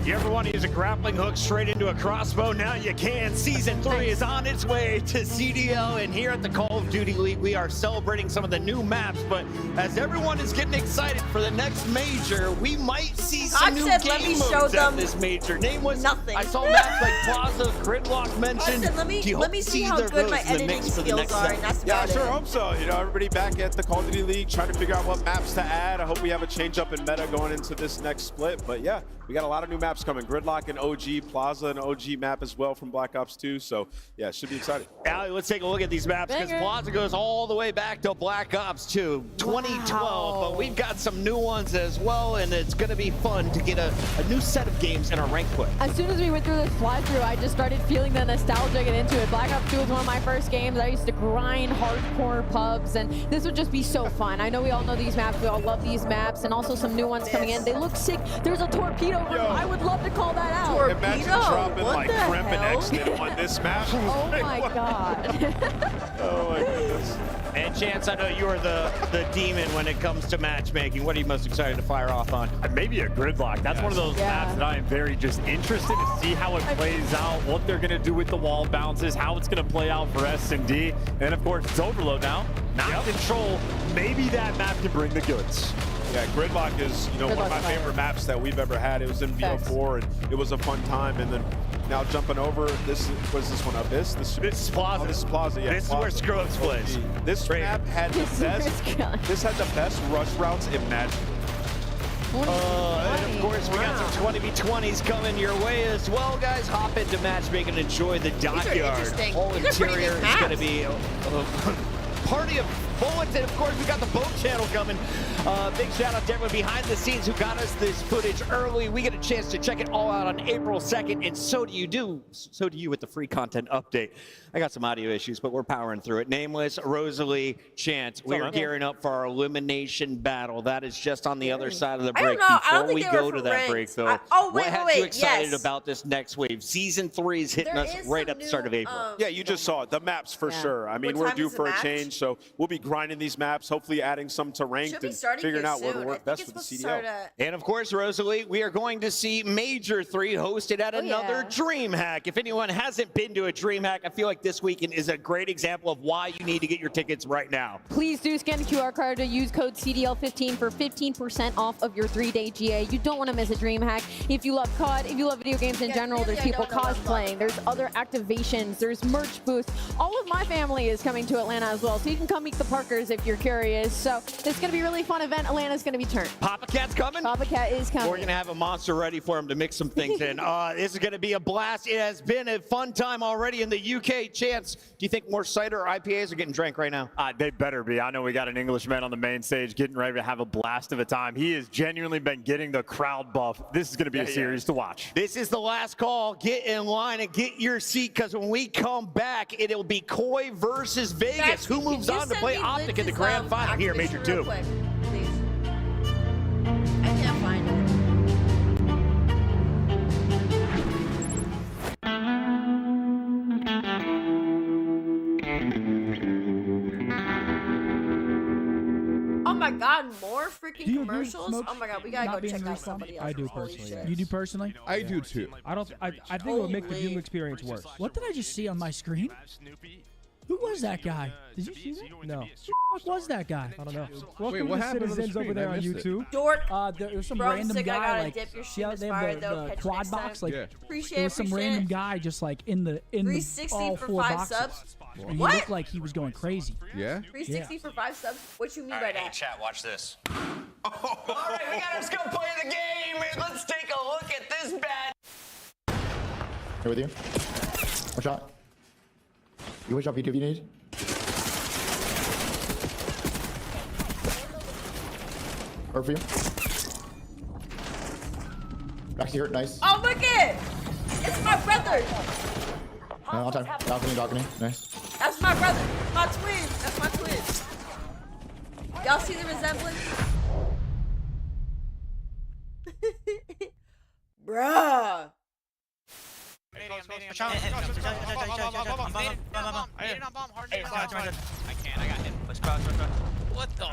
You ever want to use a grappling hook straight into a crossbow? Now you can. Season 3 is on its way to CDL, and here at the Call of Duty League, we are celebrating some of the new maps, but as everyone is getting excited for the next major, we might see some new game modes at this major. Nameless, nothing. I saw maps like Plaza, Gridlock mentioned. Let me see how good my editing skills are, and that's Yeah, I about sure it. hope so. You know, everybody back at the Call of Duty League trying to figure out what maps to add. I hope we have a change up in meta going into this next split. But yeah, we got a lot of new maps coming. Gridlock and OG, Plaza and OG map as well from Black Ops 2. So yeah, it should be exciting. Allie, let's take a look at these maps because Plaza goes all the way back to Black Ops 2, 2012. But we've got some new ones as well, and it's going to be fun to get a new set of games in our rank play. As soon as we went through this fly-through, I just started feeling the nostalgia get into it. Black Ops 2 was one of my first games. I used to grind hardcore pubs, and this would just be so fun. I know we all know these maps. We all love these maps, and also some new ones coming in. They look sick. There's a torpedo room. I would love to call that out. Imagine dropping like Crimp and Exton on this map. Oh my god. Oh my goodness. And Chance, I know you're the demon when it comes to matchmaking. What are you most excited to fire off on? Maybe a Gridlock. That's one of those maps that I am very just interested to see how it plays out, what they're going to do with the wall bounces, how it's going to play out for S&D. And of course, it's Overload now. Not Control. Maybe that map can bring the goods. Yeah, Gridlock is, you know, one of my favorite maps that we've ever had. It was in VO4, and it was a fun time. And then now jumping over, this was this one Abyss. This is Plaza. Oh, this is Plaza. Yeah, this Plaza. is where Scrubs plays. This map had the best. This had the best rush routes imaginable. And of course, we got some 20v20s coming your way as well, guys. Hop into matchmaking and enjoy the dockyard. Whole interior is going to be a party of bullets, and of course we got the boat channel coming. Big shout out to everyone behind the scenes who got us this footage early. We get a chance to check it all out on April 2nd, and so do you with the free content update. I got some audio issues, but we're powering through it. Nameless, Rosalie, Chance, we are gearing up for our elimination battle. That is just on the other side of the break. Before we go to that break, though, what has you excited about this next wave? Season 3 is hitting us right at the start of April. Yeah, you just saw it. The maps for sure. I mean, we're due for a change, so we'll be grinding these maps, hopefully adding some to ranked and figuring out what would work best for the CDL. And of course, Rosalie, we are going to see Major 3 hosted at another DreamHack. If anyone hasn't been to a DreamHack, I feel like this weekend is a great example of why you need to get your tickets right now. Please do scan the QR code to use code CDL15 for 15% off of your 3-day GA. You don't want to miss a DreamHack. If you love COD, if you love video games in general, there's people cosplaying, there's other activations, there's merch booths. All of my family is coming to Atlanta as well, so you can come meet the Parkers if you're curious. So it's going to be a really fun event. Atlanta's going to be turned. Papa Cat's coming? Papa Cat is coming. We're going to have a monster ready for him to mix some things in. This is going to be a blast. It has been a fun time already in the UK. Chance, do you think more cider or IPAs are getting drank right now? They better be. I know we got an Englishman on the main stage getting ready to have a blast of a time. He has genuinely been getting the crowd buff. This is going to be a series to watch. This is the last call. Get in line and get your seat, because when we come back, it'll be Koi versus Vegas. Guys, who moves on to play Optic in the grand final here, Major 2? Quick, please. I can't find it. Oh my god, more freaking commercials? Oh my god, we gotta go check out somebody else. I do personally. You do personally? I do too. I think it would make the viewing experience worse. What did I just see on my screen? Who was that guy? Did you see that? No. Who the fuck was that guy? I don't know. Welcome what to happened on the Citizens screen? over there I on missed YouTube. Dork. There was some Bro, I'm random sick, I guy gotta like dip. Your see how shit they is have fire, the though. Catch you quad next box time. like Appreciate there was some appreciate random it. guy just like in the 360 all for 4 5 boxes. subs? And What? He looked like he was going crazy. Yeah? 360 for 5 subs? What you mean by that? Chat, watch this. All right, we gotta just go play the game. Let's take a look at this bad. Here with you. One shot. You wish up YouTube you need? Or for you. Actually hurt, nice. Oh, look it! It's my brother! On time. Balcony. Nice. That's my brother. My twin. That's my twin. Y'all see the resemblance? Bruh. I got him. What the?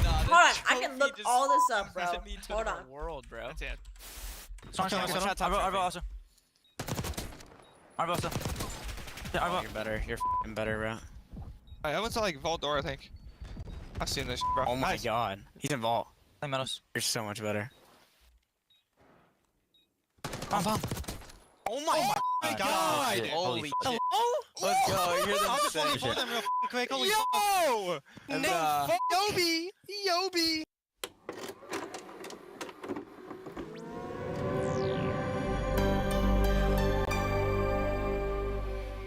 Hold on, I can look all this up, bro. Hold on. World, bro. That's it. You're better. You're f***ing better, bro. I went to like Vault Door, I think. I've seen this, bro. Oh my god. He's in Vault. You're so much better. Bomb. Oh my god! Holy shit. Let's go. You're the same. shit. Real quick. Holy yo! And, Yobi!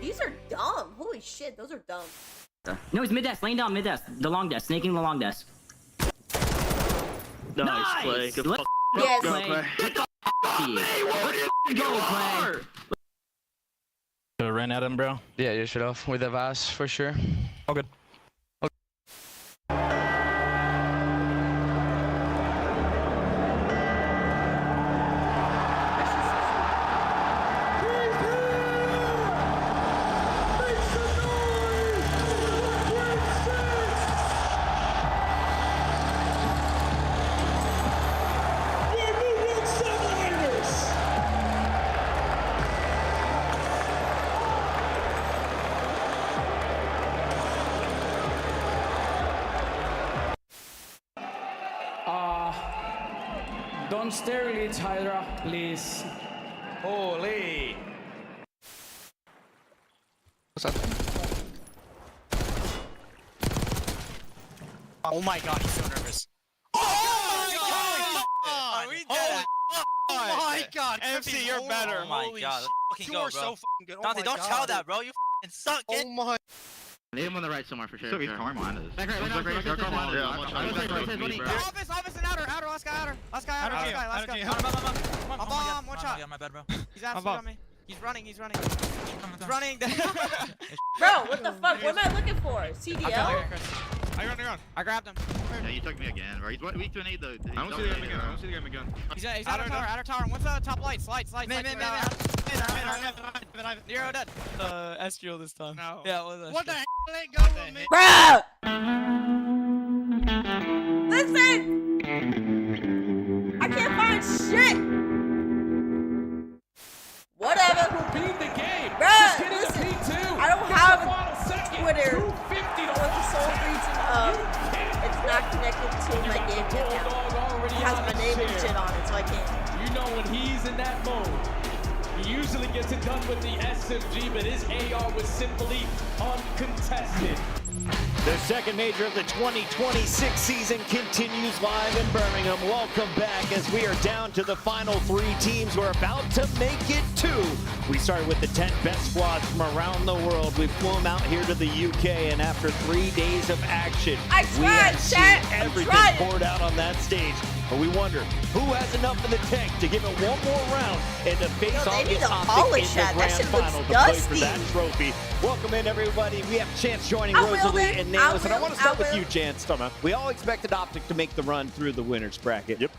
These are dumb. Holy shit, those are dumb. No, he's mid-desk, laying down mid-desk. The long desk, snaking the long desk. Nice, Clay. Good fuck. Yes. Go, Clay. Go, Clay. Ran at him, bro. Yeah, you should have with the Vaz for sure. All good. Don't sterilate Hydra, please. Holy. What's that? Oh my god, he's so nervous. Oh my god! MC, you're better. Oh my Holy god, shit. let's fucking You go, are bro. so fucking good. Oh Dante, my don't god. tell that, bro. You fucking suck. Oh my. I need him on the right somewhere for sure. So he's Karma on this. Back right. Office and outer, last guy, last guy. My bomb, one shot. Yeah, my bad, bro. He's absolutely on me. He's running. He's running. Bro, what the fuck? What am I looking for? CDL? You're on. I grabbed him. Yeah, you took me again, bro. He's weak to an 8 though. I don't see the game again. I don't see the game again. He's outer tower. What's the top light? Slide. Mid. Nero dead. SGO this time. No. Yeah, it was What the hell? Let go of me. Bruh! Listen! I can't find shit! Whatever. Beat the game. Bruh, Just listen, P2. I don't have Twitter. For the sole reason of it's not connected to my game account. It has my name and shit on it, so I can't. You know when he's in that mode, he usually gets it done with the SMG, but his AR was simply uncontested. The second major of the 2026 season continues live in Birmingham. Welcome back as we are down to the final 3 teams. We're about to make it 2. We started with the 10 best squads from around the world. We flew them out here to the UK, and after 3 days of action, we have seen everything poured out on that stage. But we wonder, who has enough in the tank to give it one more round and to face off against Optic in the grand final to play for that trophy? Welcome in, everybody. We have Chance joining Rosalie and Nameless, and I want to start with you, Chance. We all expected Optic to make the run through the winner's bracket. Yep.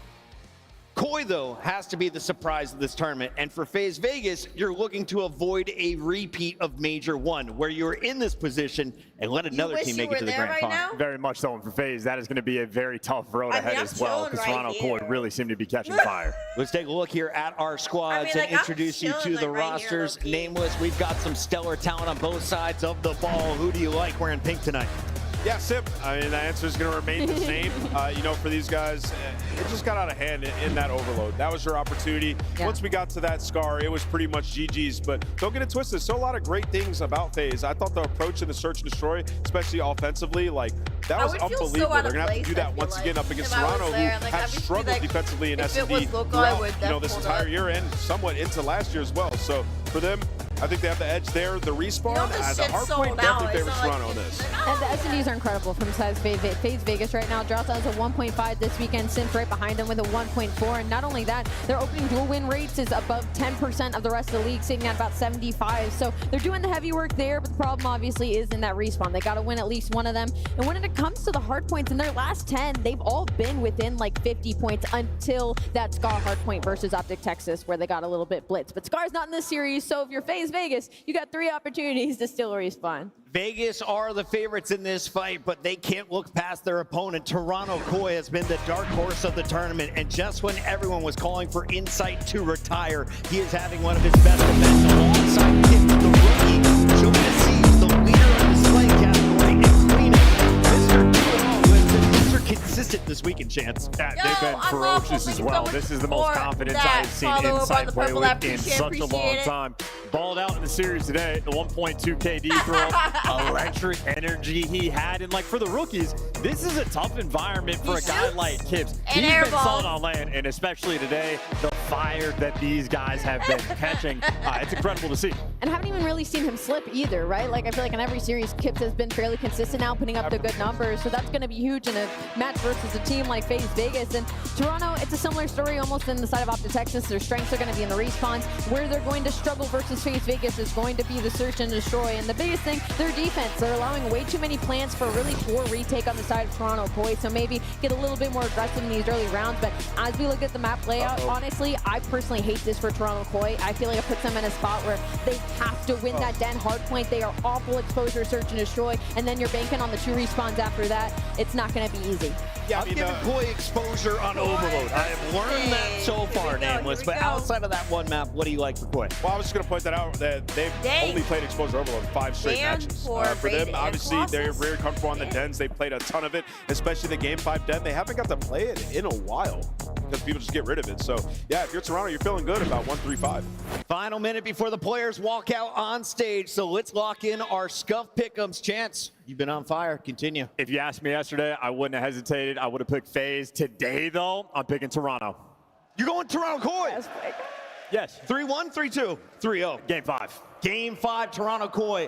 Koi, though, has to be the surprise of this tournament. And for FaZe Vegas, you're looking to avoid a repeat of Major 1, where you were in this position and let another team make it to the grand final. Very much so. And for FaZe, that is going to be a very tough road ahead as well, because Toronto Koi really seem to be catching fire. Let's take a look here at our squads and introduce you to the rosters. Nameless, we've got some stellar talent on both sides of the ball. Who do you like wearing pink tonight? Yeah, Sip. I mean, the answer is going to remain the same. You know, for these guys, it just got out of hand in that overload. That was your opportunity. Yeah. Once we got to that scar, it was pretty much GG's. But don't get it twisted. Still a lot of great things about FaZe. I thought the approach in the search and destroy, especially offensively, like, that was unbelievable. They're going to have to do that once again up against Toronto, who have struggled defensively in S&D throughout, you know, this entire year and somewhat into last year as well. So for them, I think they have the edge there. The respawn, the hard point definitely favors Toronto on this. And the S&Ds are incredible from FaZe Vegas right now. Drought has a 1.5 this weekend. Simp right behind them with a 1.4. And not only that, their opening dual win rates is above 10% of the rest of the league, sitting at about 75. So they're doing the heavy work there, but the problem obviously is in that respawn. They got to win at least one of them. And when it comes to the hard points, in their last 10, they've all been within like 50 points until that Scar hard point versus Optic Texas, where they got a little bit blitzed. But Scar's not in this series, so if you're FaZe Vegas, you got 3 opportunities to still respawn. Vegas are the favorites in this fight, but they can't look past their opponent. Toronto Koi has been the dark horse of the tournament, and just when everyone was calling for Insight to retire, he is having one of his best events alongside Kip, the rookie. Jonas, the leader of the slay category, and Queen, Mr. 2-0, who has been Mr. Consistent this weekend, Chance. Yeah, they've been ferocious as well. This is the most confidence I've seen Insight play with in such a long time. Balled out in the series today, the 1.2 KD throw, electric energy he had. And like for the rookies, this is a tough environment for a guy like Kips. He's been solid on land, and especially today, the fire that these guys have been catching. It's incredible to see. And I haven't even really seen him slip either, right? Like I feel like in every series, Kips has been fairly consistent now, putting up the good numbers. So that's going to be huge in a match versus a team like FaZe Vegas. And Toronto, it's a similar story almost in the side of Optic Texas. Their strengths are going to be in the respawns. Where they're going to struggle versus FaZe Vegas is going to be the search and destroy. And the biggest thing, their defense. They're allowing way too many plants for a really poor retake on the side of Toronto Koi. So maybe get a little bit more aggressive in these early rounds. But as we look at the map layout, honestly, I personally hate this for Toronto Koi. I feel like it puts them in a spot where they have to win that den hard point. They are awful exposure, search and destroy. And then you're banking on the 2 respawns after that. It's not going to be easy. Yeah, I'm giving Koi exposure on overload. I have learned that so far, Nameless. But outside of that one map, what do you like for Koi? Well, I was just going to point that out, that they've only played exposure overload 5 straight matches. For them, obviously, they're very comfortable on the dens. They played a ton of it, especially the Game 5 den. They haven't got to play it in a while because people just get rid of it. So, yeah, if you're Toronto, you're feeling good about 1-3-5. Final minute before the players walk out on stage. So let's lock in our Scuff Pick'ems. Chance, you've been on fire. Continue. If you asked me yesterday, I wouldn't have hesitated. I would have picked FaZe. Today, though, I'm picking Toronto. You're going Toronto Koi? Yes. 3-1, 3-2, 3-0. Game 5. Game 5, Toronto Koi.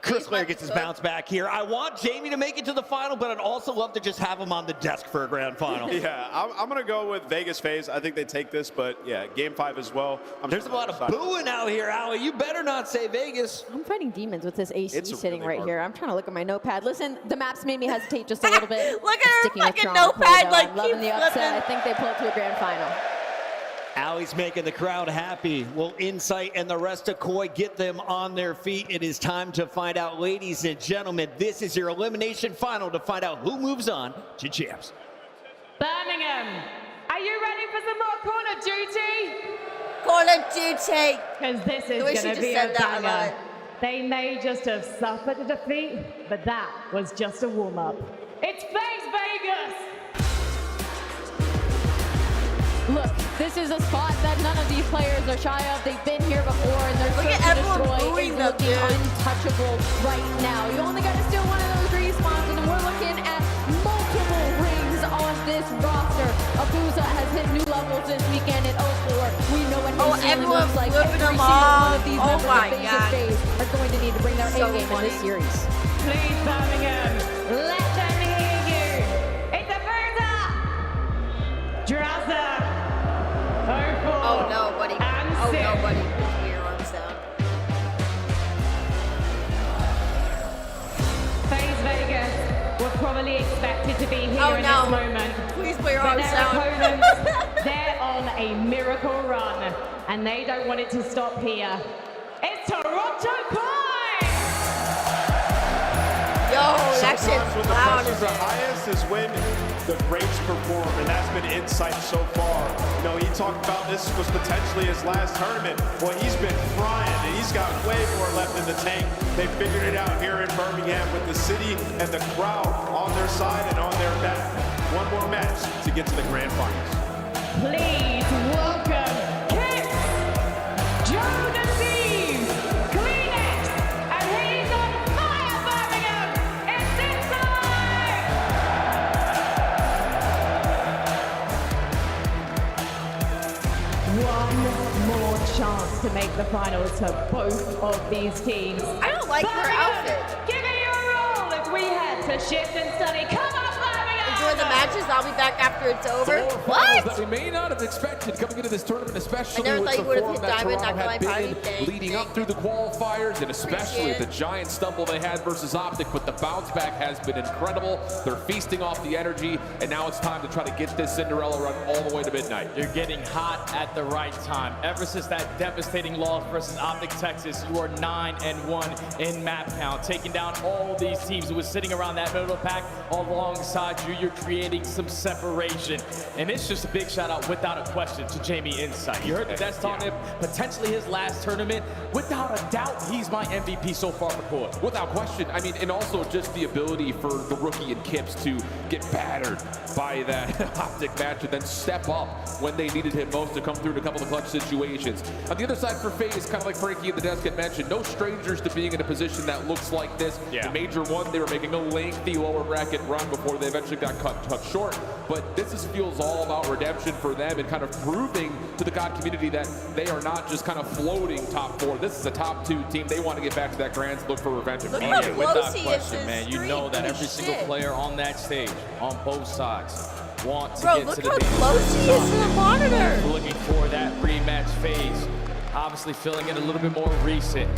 Chris Clare gets his bounce back here. I want Jamie to make it to the final, but I'd also love to just have him on the desk for a grand final. Yeah, I'm going to go with Vegas FaZe. I think they take this, but yeah, game 5 as well. There's a lot of booing out here, Allie. You better not say Vegas. I'm fighting demons with this AC sitting right here. I'm trying to look at my notepad. Listen, the maps made me hesitate just a little bit. Look at her fucking notepad, like, keep loving the upset. I think they pull it to a grand final. Allie's making the crowd happy. Will Insight and the rest of Koi get them on their feet? It is time to find out, ladies and gentlemen. This is your elimination final to find out who moves on to champs. Birmingham, are you ready for some more Call of Duty? Call of Duty. Because this is going to be a banger. They may just have suffered a defeat, but that was just a warm-up. It's FaZe Vegas! Look, this is a spot that none of these players are shy of. They've been here before, and their search to destroy is looking untouchable right now. You only got to steal one of those respawns, and we're looking at multiple rings on this roster. Abusa has hit new levels this weekend in 04. We know what his ceiling looks like. Every single one of these members of FaZe are going to need to bring their A game in this series. Please, Birmingham, let them hear you. It's Abusa! Drazza! Oh no, buddy. Oh no, buddy. Put your arms down. FaZe Vegas were probably expected to be here in this moment. Please put your arms down. Opponents, they're on a miracle run, and they don't want it to stop here. It's Toronto Koi! Yo, that shit's loud. The highest is when the greats perform, and that's been Insight so far. You know, he talked about this was potentially his last tournament. Well, he's been frying, and he's got way more left in the tank. They figured it out here in Birmingham with the city and the crowd on their side and on their back. One more match to get to the grand finals. Please welcome Kix, Joe Deceive, Kleenex, and he's on fire, Birmingham! It's Insight! One more chance to make the finals to both of these teams. I don't like her outfit. Give it your roll if we had to shift and study. Come on, Enjoy the matches. I'll be back after it's over. What? That we may not have expected coming into this tournament, especially I never with thought the you would have form hit that diamond, Toronto not had going been party. leading up through the qualifiers, and especially the giant stumble they had versus Optic. But the bounce back has been incredible. They're feasting off the energy, and now it's time to try to get this Cinderella run all the way to midnight. You're getting hot at the right time. Ever since that devastating loss versus Optic Texas, you are 9-1 in map count, taking down all these teams who were sitting around that middle pack alongside you. You're creating some separation, and it's just a big shout out without a question to Jamie Insight. You heard the best on him, potentially his last tournament. Without a doubt, he's my MVP so far for Koi. Without question. I mean, and also just the ability for the rookie and Kips to get battered by that Optic match and then step up when they needed him most to come through in a couple of clutch situations. On the other side for FaZe, kind of like Frankie at the desk had mentioned, no strangers to being in a position that looks like this. In Major 1, they were making a lengthy lower bracket run before they eventually got cut short. But this feels all about redemption for them and kind of proving to the COD community that they are not just kind of floating top 4. This is a top 2 team. They want to get back to that grand, look for revenge. Without question, man. You know that every single player on that stage, on both sides, want to get to the look how close he is to the monitor. Looking for that rematch phase. Obviously feeling it a little bit more recent.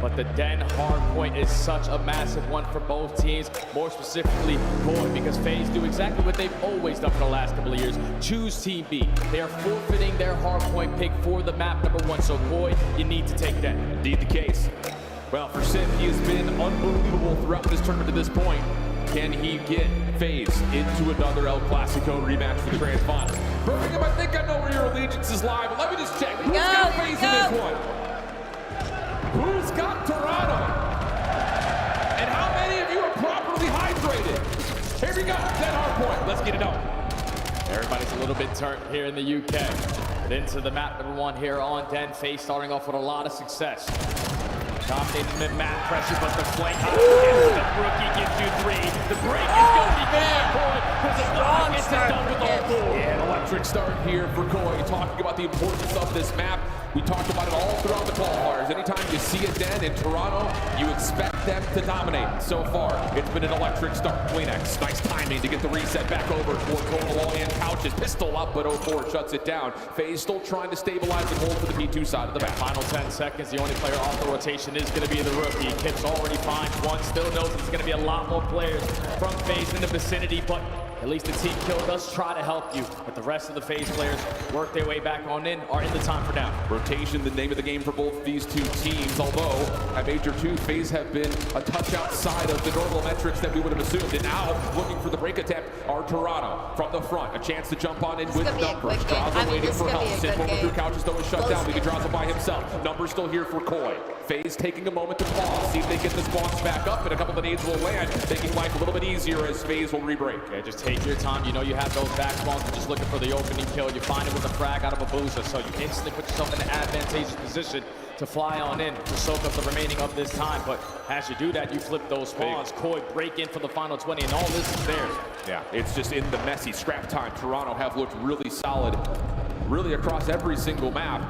But the Den hardpoint is such a massive one for both teams, more specifically Koi, because FaZe do exactly what they've always done for the last couple of years. Choose Team B. They are forfeiting their hardpoint pick for the map number 1. So Koi, you need to take that. Indeed the case. Well, for Sim, he has been unbelievable throughout this tournament to this point. Can he get FaZe into another El Clasico rematch for the grand final? Birmingham, I think I know where your allegiance is live, but let me just check. Who's got FaZe in this one? Who's got Toronto? And how many of you are properly hydrated? Here we go, dead hard point. Let's get it on. Everybody's a little bit turned here in the UK. But into the map number 1 here on Den. FaZe starting off with a lot of success. Dominating mid-map pressure, but the flank the rookie gives you 3. The break is going to be good for Koi because the dog gets it done with all 4. Yeah, an electric start here for Koi. Talking about the importance of this map. We talked about it all throughout the qualifiers, and anytime you see it then in Toronto, you expect them to dominate. So far, it's been an electric start. Kleenex, nice timing to get the reset back over toward Total and Couches. Pistol up, but 0-4 shuts it down. FaZe still trying to stabilize and hold for the P2 side of the map. Final 10 seconds, the only player off the rotation is going to be the rookie. Kip's already finds one, still knows there's going to be a lot more players from FaZe in the vicinity, but at least the team kill does try to help you. But the rest of the FaZe players work their way back on in, are in the time for now. Rotation, the name of the game for both these two teams, although at Major 2, FaZe have been a touch outside of the normal metrics that we would have assumed. And now, looking for the break attempt, are Toronto from the front. A chance to jump on in with numbers. Draza waiting for help. Simp over through Couches, though, is shut down. We can Draza by himself. Numbers still here for Koi. FaZe taking a moment to pause, see if they get the spawns back up, and a couple of nades will land, making life a little bit easier as FaZe will re-break. Yeah, just take your time. You know you have those back spawns, but just looking for the opening kill. You find it with a frag out of a boozer, so you instantly put yourself in an advantageous position to fly on in to soak up the remaining of this time. But as you do that, you flip those spawns. Koi break in for the final 20, and all this is theirs. Yeah, it's just in the messy scrap time. Toronto have looked really solid, really across every single map.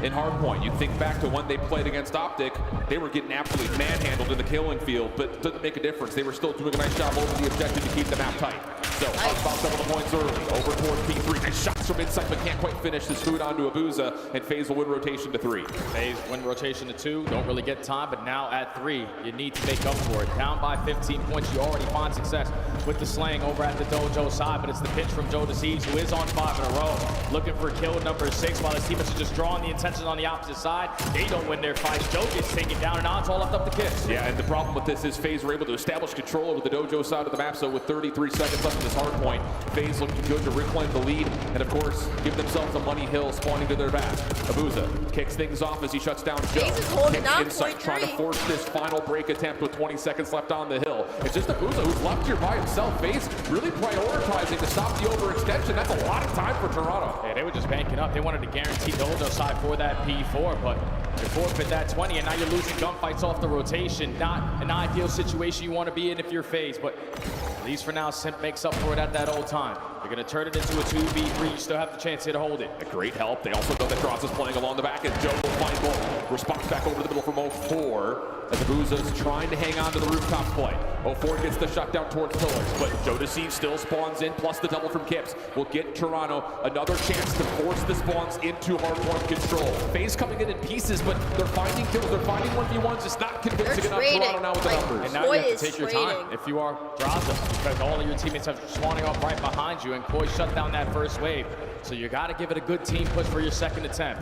In Hardpoint, you think back to when they played against Optic, they were getting absolutely manhandled in the killing field, but it didn't make a difference. They were still doing a nice job over the objective to keep the map tight. So, about several points early, over towards P3. Nice shots from inside, but can't quite finish this food onto Abuza, and FaZe will win rotation to 3. FaZe win rotation to 2, don't really get time, but now at 3, you need to make up for it. Down by 15 points, you already find success with the slaying over at the Dojo side, but it's the pitch from Joe Deceives, who is on 5 in a row, looking for kill number 6, while his teammates are just drawing the intention on the opposite side. They don't win their fights. Joe gets taken down, and now it's all left up to Kips. Yeah, and the problem with this is FaZe were able to establish control over the Dojo side of the map, so with 33 seconds left in this hard point, FaZe looking good to reclaim the lead, and of course, give themselves a money hill spawning to their back. Abuza kicks things off as he shuts down Joe. FaZe is holding down Insight trying to force this final break attempt with 20 seconds left on the hill. It's just Abuza who's left here by himself. FaZe really prioritizing to stop the overextension. That's a lot of time for Toronto. Yeah, they were just banking up. They wanted to guarantee Dojo side for that P4, but you forfeit that 20, and now you're losing gunfights off the rotation. Not an ideal situation you want to be in if you're FaZe, but at least for now, Simp makes up for it at that old time. You're going to turn it into a 2v3. You still have the chance here to hold it. A great help. They also know that Cross is playing along the back, and Joe will find goal. Response back over the middle from 0-4 as Abuza's trying to hang on to the rooftop play. 0-4 gets the shot down towards pillars, but Joe Deceive still spawns in, plus the double from Kips will get Toronto another chance to force the spawns into hardpoint control. FaZe coming in pieces, but they're finding kills. They're finding 1v1s. It's not convincing enough Toronto now with the numbers. And now you have to take your time if you are Draza, because all of your teammates are spawning up right behind you, and Koi shut down that first wave. So you got to give it a good team push for your second attempt.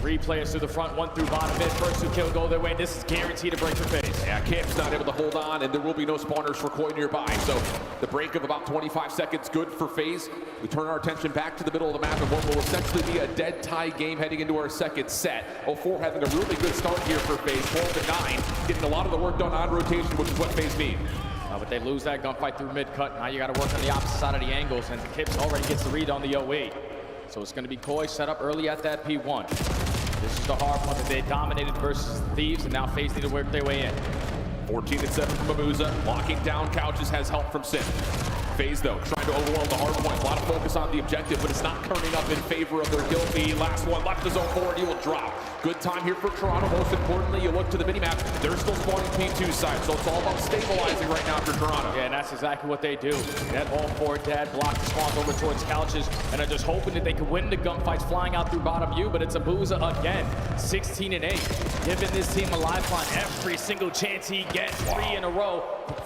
3 players through the front, 1 through bottom mid. First 2 kill go their way. This is guaranteed to break for FaZe. Yeah, Kip's not able to hold on, and there will be no spawners for Koi nearby. So the break of about 25 seconds, good for FaZe. We turn our attention back to the middle of the map and what will essentially be a dead tie game heading into our second set. 0-4 having a really good start here for FaZe. 12-9, getting a lot of the work done on rotation, which is what FaZe need. But they lose that gunfight through mid-cut. Now you got to work on the opposite side of the angles, and Kips already gets the read on the 08. So it's going to be Koi set up early at that P1. This is the hard one that they dominated versus the Thieves, and now FaZe need to work their way in. 14-7 from Abuza, locking down Couches, has help from Simp. FaZe, though, trying to overwhelm the hard points. A lot of focus on the objective, but it's not turning up in favor of their kill feed. Last one left is 0-4, and he will drop. Good time here for Toronto. Most importantly, you look to the minimap. They're still spawning P2 side, so it's all about stabilizing right now for Toronto. Yeah, and that's exactly what they do. That 0-4 dad blocked the spawns over towards Couches, and are just hoping that they can win the gunfights flying out through bottom U, but it's Abuza again. 16-8, giving this team a lifeline every single chance he gets. 3 in a row.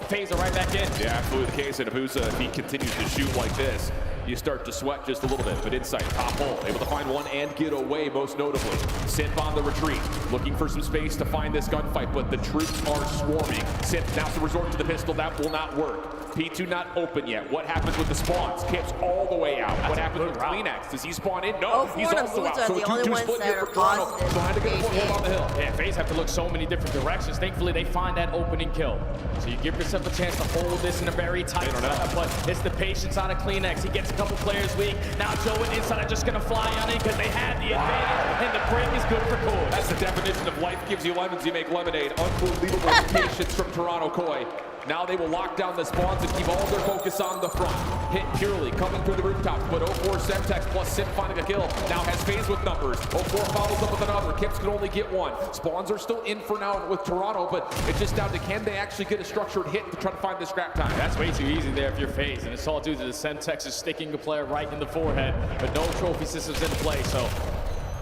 FaZe are right back in. Yeah, absolutely the case. And Abuza, if he continues to shoot like this, you start to sweat just a little bit. But Insight, top hole, able to find one and get away, most notably. Simp on the retreat, looking for some space to find this gunfight, but the troops are swarming. Simp now to resort to the pistol. That will not work. P2 not open yet. What happens with the spawns? Kips all the way out. What happens with Kleenex? Does he spawn in? No, he's also out. So 2-2 split here for Toronto. Trying to get a foothold on the hill. Yeah, FaZe have to look so many different directions. Thankfully, they find that opening kill. So you give yourself a chance to hold this in a very tight setup, but it's the patience out of Kleenex. He gets a couple players weak. Now Joe and Inside are just going to fly on in because they had the advantage, and the break is good for Koi. That's the definition of life gives you lemons, you make lemonade. Unbelievable patience from Toronto Koi. Now they will lock down the spawns and keep all their focus on the front. Hit purely, coming through the rooftops, but 04 Semtex plus Sim finding a kill. Now has FaZe with numbers. 04 follows up with another. Kips can only get one. Spawns are still in for now with Toronto, but it's just down to can they actually get a structured hit to try to find the scrap time. That's way too easy there if you're FaZe, and it's all due to the Semtex is sticking the player right in the forehead, but no trophy systems in play, so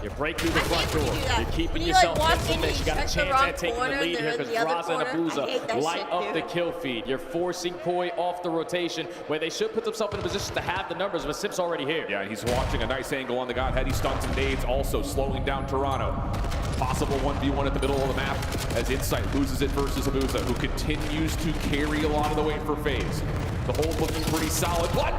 you break through the front door. You're keeping yourself in this. You got a chance at taking the lead here because Draza and Abuza light up the kill feed. You're forcing Koi off the rotation where they should put themselves in a position to have the numbers, but Sip's already here. Yeah, he's watching a nice angle on the Godhead. He stuns and nades, also slowing down Toronto. Possible 1v1 at the middle of the map as Insight loses it versus Abuza, who continues to carry a lot of the weight for FaZe. The hold looking pretty solid, but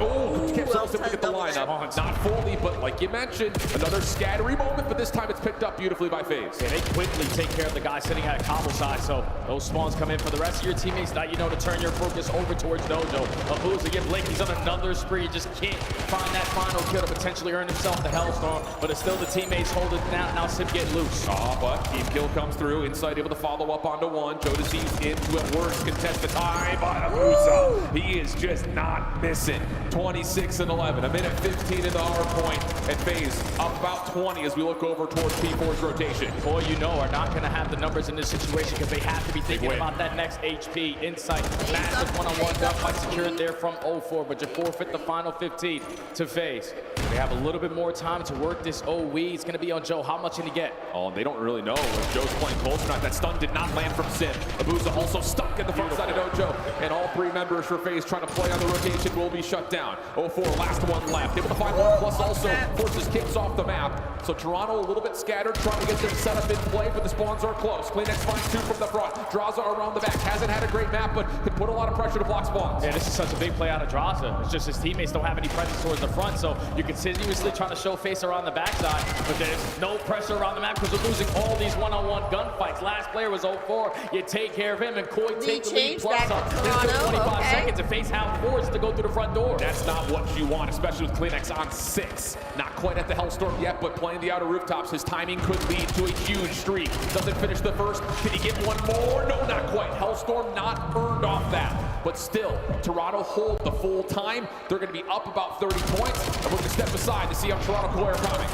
Kips also to get the lineup. Not fully, but like you mentioned, another scattery moment, but this time it's picked up beautifully by FaZe. Yeah, they quickly take care of the guy sitting at a cobble side, so those spawns come in for the rest of your teammates. Now you know to turn your focus over towards Dojo. Abuza, get Blake, he's on another spree. He just can't find that final kill to potentially earn himself the Hellstorm, but it's still the teammates holding it down. Now Sip getting loose. But team kill comes through. Insight able to follow up onto one. Jodeci's into at worst, contest the time by Abuza. He is just not missing. 26 and 11, a minute 15 in the hard point, and FaZe up about 20 as we look over towards P4's rotation. Boy, you know, are not going to have the numbers in this situation because they have to be thinking about that next HP. Insight, massive one-on-one gunfight secured there from 04, but you forfeit the final 15 to FaZe. They have a little bit more time to work this OE. It's going to be on Joe. How much can he get? Oh, they don't really know if Joe's playing close or not. That stun did not land from Sim. Abuza also stuck in the front side of Dojo, and all three members for FaZe trying to play on the rotation will be shut down. 04, last one left. Able to find one, plus also forces Kips off the map. So Toronto a little bit scattered, trying to get them set up in play, but the spawns are close. Kleenex finds two from the front. Draza around the back. Hasn't had a great map, but could put a lot of pressure to block spawns. Yeah, this is such a big play out of Draza. It's just his teammates don't have any presence towards the front, so you're continuously trying to show face around the backside, but there's no pressure around the map because we're losing all these one-on-one gunfights. Last player was 04. You take care of him, and Koi takes the lead plus up. This 25 seconds to FaZe have forced to go through the front door. That's not what you want, especially with Kleenex on 6. Not quite at the Hellstorm yet, but playing the outer rooftops, his timing could lead to a huge streak. Doesn't finish the first. Can he get one more? No, not quite. Hellstorm not earned off that. But still, Toronto hold the full time. They're going to be up about 30 points, and we're going to step aside to see how Toronto Koi are coming.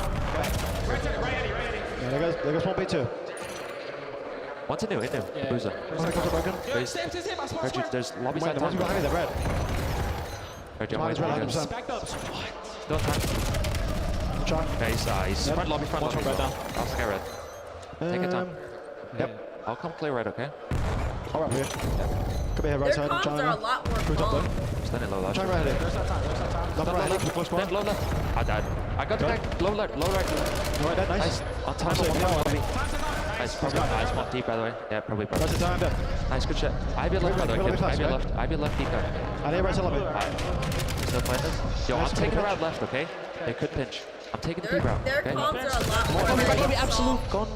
Yeah, there goes 1v2. What's it new? Abuza. There's lobby side. One's behind the red. Mine's red 100%. Still time. Yeah, he's front lobby, front lobby. Red down. I'll take red. Take your time. Yep. I'll come clear red, okay? All right, here. Come here, right side. Their comms are a lot more calm. Standing low left. Try right here. Left, right, left. Stand low left. I died. I got the back. Low right. Low right there, nice. On time. Nice. Probably nice. One deep, by the way. Yeah, probably. That's the time there. Nice, good shit. I be left, by the way. I be left deep guard. I need right side lobby. Still playing this? Yo, I'm taking around left, okay? They could pinch. I'm taking the deep route. Their comms are a lot more. Lobby, absolute. Go on,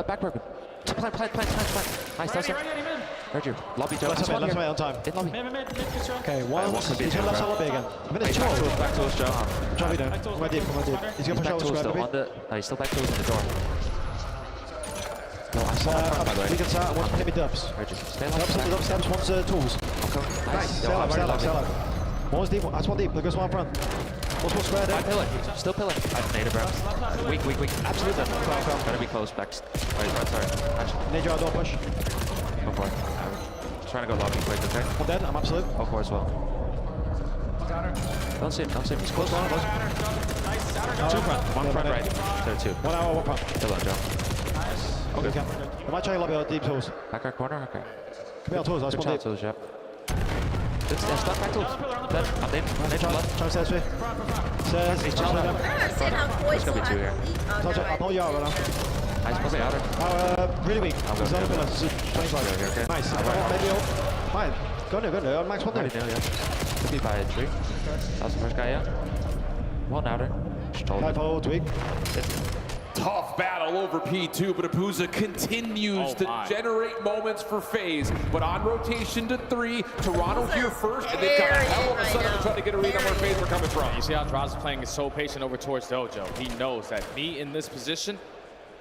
back broken. Plant. Nice, that's it. Heard you. Lobby, Joe. Left way on time. In lobby. Okay, one. He's going left side lobby again. I'm in his choke. Back to us, Joe. Joe, we don't. Come on deep. He's going to push over square, maybe. No, he's still back to us in the door. No, I saw that front, by the way. We can start. One's hit me dubs. Heard you. Stay left. Dubs, steps, one's tools. Okay. Nice. Stay left. One's deep. That's one deep. There goes one front. What's one square there? I'm pillar. Still pillar. I've made it, bro. Weak. Absolutely. Gotta be close. Back. Right, sorry. Actually. Need your door push. Go for it. Trying to go lobby quick, okay? I'm dead. I'm absolute. Go for it as well. Don't see him. He's close. Two front. One front right. There, two. 1 hour, 1 front. Kill that, Joe. Okay. I might try your lobby on deep tools. Back our corner, okay. Come here on tools. That's one deep. Tools, yep. Stop back tools. Dead. I'm dead. Try stairs free. Stairs. I He's don't understand how Koi still has the lead. I'll pull you out right now. Nice, probably outer. Really weak. He's on the pillar. 25. Okay. Nice. Maybe ult. Fine. Go there. Max one there. Could be by a tree. That's the first guy, yeah. One outer. Just told him. Ult weak. Tough battle over P2, but Abuza continues to generate moments for FaZe. But on rotation to 3, Toronto here first, and they've got a hell of a setup to try to get a read on where FaZe are coming from. You see how Draza's playing is so patient over towards Dojo. He knows that me in this position,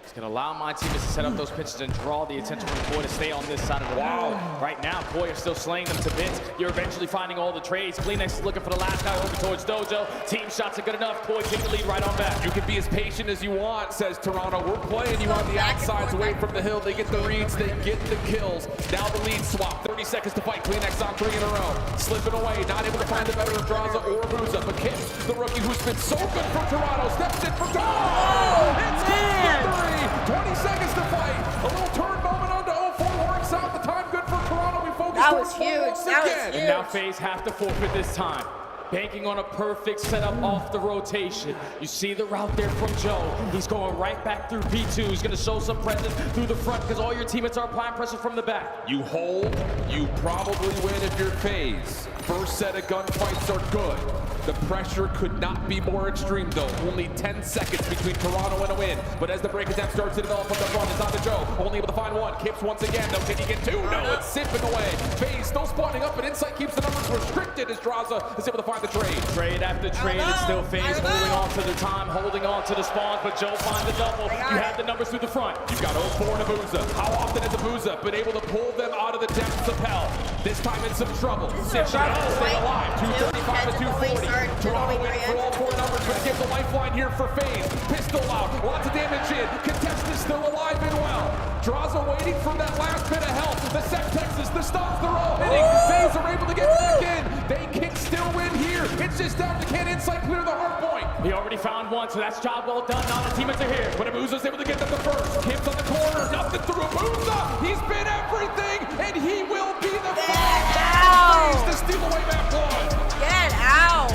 He's going to allow my teammates to set up those pitches and draw the attention from Koi to stay on this side of the wall. Right now, Koi are still slaying them to bits. You're eventually finding all the trades. Kleenex is looking for the last guy over towards Dojo. Team shots are good enough. Koi take the lead right on back. You can be as patient as you want, says Toronto. We're playing you on the outsides away from the hill. They get the reads, they get the kills. Now the lead swap. 30 seconds to fight. Kleenex on 3 in a row. Slipping away, not able to find the better of Draza or Buza. But Kips, the rookie who's been so good for Toronto, steps in for goal! It's good for 3! 20 seconds to fight. A little turn moment onto 0-4 works out. The time good for Toronto. We focus that was huge. That was huge. And now FaZe have to forfeit this time. Banking on a perfect setup off the rotation. You see the route there from Joe. He's going right back through P2. He's going to show some presence through the front because all your teammates are applying pressure from the back. You hold, you probably win if you're FaZe. First set of gunfights are good. The pressure could not be more extreme though. Only 10 seconds between Toronto and a win. But as the break attempt starts to develop from the front, it's on to Joe. Only able to find one. Kips once again. Though, can he get two? No, it's sipping away. FaZe still spawning up, but Insight keeps the numbers restricted as Draza is able to find the trade. Trade after trade, it's still FaZe holding on to the time, holding on to the spawns, but Joe finds the double. You have the numbers through the front. You've got 0-4 and a Buza. How often has a Buza been able to pull them out of the depths of hell? This time in some trouble. Six shots to stay alive. 235 to 240. Toronto waiting for all 4 numbers, but gives a lifeline here for FaZe. Pistol out, lots of damage in. Contestant still alive and well. Draza waiting for that last bit of help. The Texas, the stops, they're all hitting. FaZe are able to get back in. They can still win here. It's just down to can Insight clear the hard point. He already found one, so that's job well done. Now the teammates are here. But Abuza's able to get them the first. Kips on the corner, nothing through Abuza. He's been everything, and he will be the first FaZe to steal away map 1. Get out.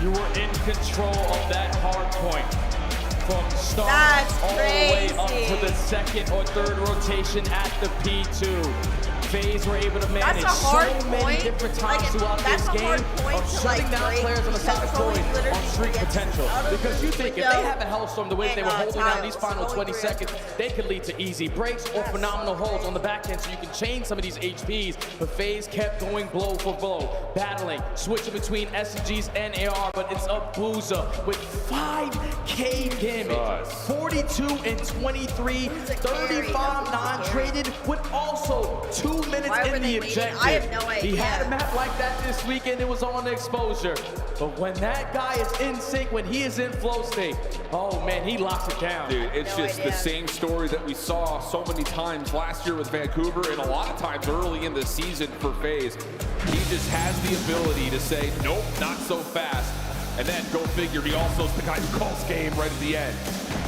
You were in control of that hard point. From start all the way up to the second or third rotation at the P2. FaZe were able to manage so many different times throughout this game of shutting down players on the side of Koi on streak potential. Because you think if they have a Hellstorm the way they were holding down these final 20 seconds, they could lead to easy breaks or phenomenal holds on the back end so you can change some of these HPs. But FaZe kept going blow for blow, battling, switching between SMGs and AR, but it's a Buza with 5K damage, 42 and 23, 35 non-traded with also 2 minutes in the objective. I have no idea. He had a map like that this weekend. It was on exposure. But when that guy is in sync, when he is in flow state, oh man, he locks it down. Dude, it's just the same story that we saw so many times last year with Vancouver and a lot of times early in the season for FaZe. He just has the ability to say, nope, not so fast. And then go figure, he also is the guy who calls game right at the end.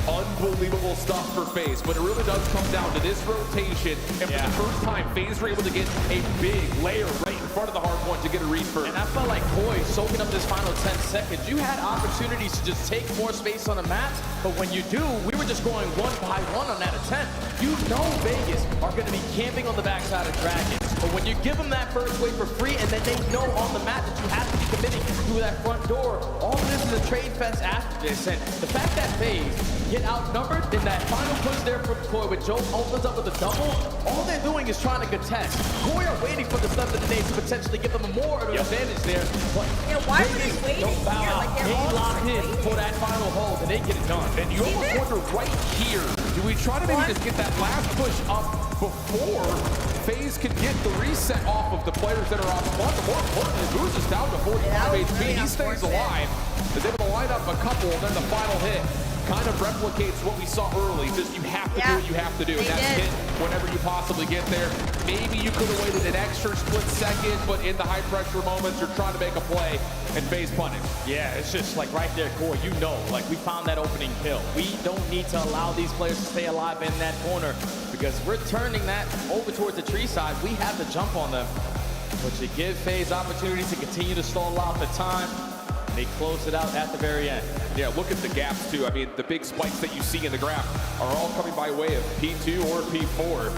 Unbelievable stuff for FaZe, but it really does come down to this rotation. And for the first time, FaZe were able to get a big layer right in front of the hard point to get a read first. And I felt like Koi soaking up this final 10 seconds. You had opportunities to just take more space on the map, but when you do, we were just going one by one on that attempt. You know Vegas are going to be camping on the backside of Dragon. But when you give them that first wave for free, and then they know on the map that you have to be committing through that front door, all of this is a trade fest after this. And the fact that FaZe get outnumbered in that final push there from Koi, when Joe opens up with a double, all they're doing is trying to contest. Koi are waiting for the stuff of the day to potentially give them more of an advantage there. But why were they waiting don't bow here? out. Like They locked in for that final hold, and they get it done. And you almost wonder right here, do we try to maybe just get that last push up before FaZe can get the reset off of the players that are on front? But more importantly, Buza's down to 45 HP. He stays alive. Is able to line up a couple, and then the final hit kind of replicates what we saw early. Just you have to do what you have to do. And that's hit whenever you possibly get there. Maybe you could have waited an extra split second, but in the high pressure moments, you're trying to make a play and FaZe punish. Yeah, it's just like right there, Core, you know, like we found that opening kill. We don't need to allow these players to stay alive in that corner because we're turning that over towards the tree side. We have to jump on them, but you give FaZe opportunities to continue to stall out the time. They close it out at the very end. Yeah, look at the gaps too. I mean, the big spikes that you see in the graph are all coming by way of P2 or P4.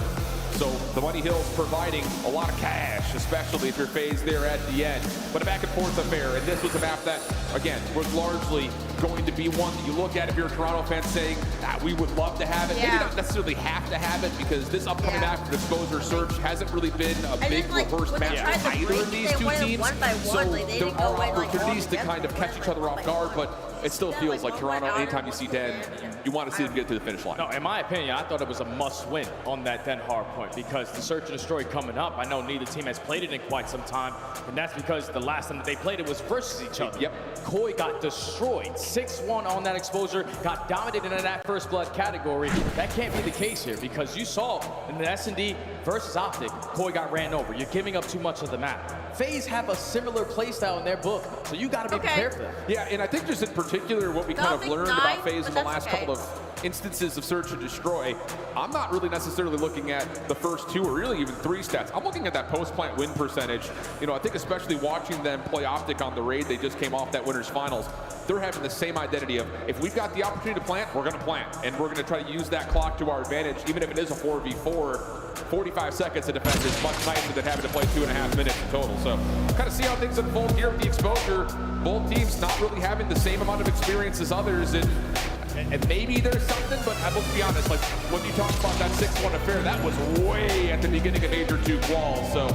So the Money Hill's providing a lot of cash, especially if you're FaZe there at the end. But a back and forth affair, and this was a map that, again, was largely going to be one that you look at if you're a Toronto fan saying, we would love to have it. Maybe not necessarily have to have it, because this upcoming map for Disposer Search hasn't really been a big rehearsed match for either of these two teams. So there are opportunities to kind of catch each other off guard, but it still feels like Toronto, anytime you see Den, you want to see them get to the finish line. No, in my opinion, I thought it was a must-win on that Den hard point, because the Search and Destroy coming up, I know neither team has played it in quite some time, and that's because the last time that they played it was versus each other. Yep. Koi got destroyed, 6-1 on that exposure, got dominated in that first blood category. That can't be the case here, because you saw in the S&D versus Optic, Koi got ran over. You're giving up too much of the map. FaZe have a similar playstyle in their book, so you got to be prepared for that. Yeah, and I think just in particular what we kind of learned about FaZe in the last couple of instances of Search and Destroy, I'm not really necessarily looking at the first 2 or really even 3 stats. I'm looking at that post-plant win percentage. You know, I think especially watching them play Optic on the raid, they just came off that winners finals. They're having the same identity of, if we've got the opportunity to plant, we're going to plant. And we're going to try to use that clock to our advantage, even if it is a 4v4. 45 seconds of defense is much nicer than having to play 2.5 minutes in total. So kind of see how things unfold here with the exposure. Both teams not really having the same amount of experience as others, and maybe there's something, but let's be honest, like when you talk about that 6-1 affair, that was way at the beginning of Major 2 quals. So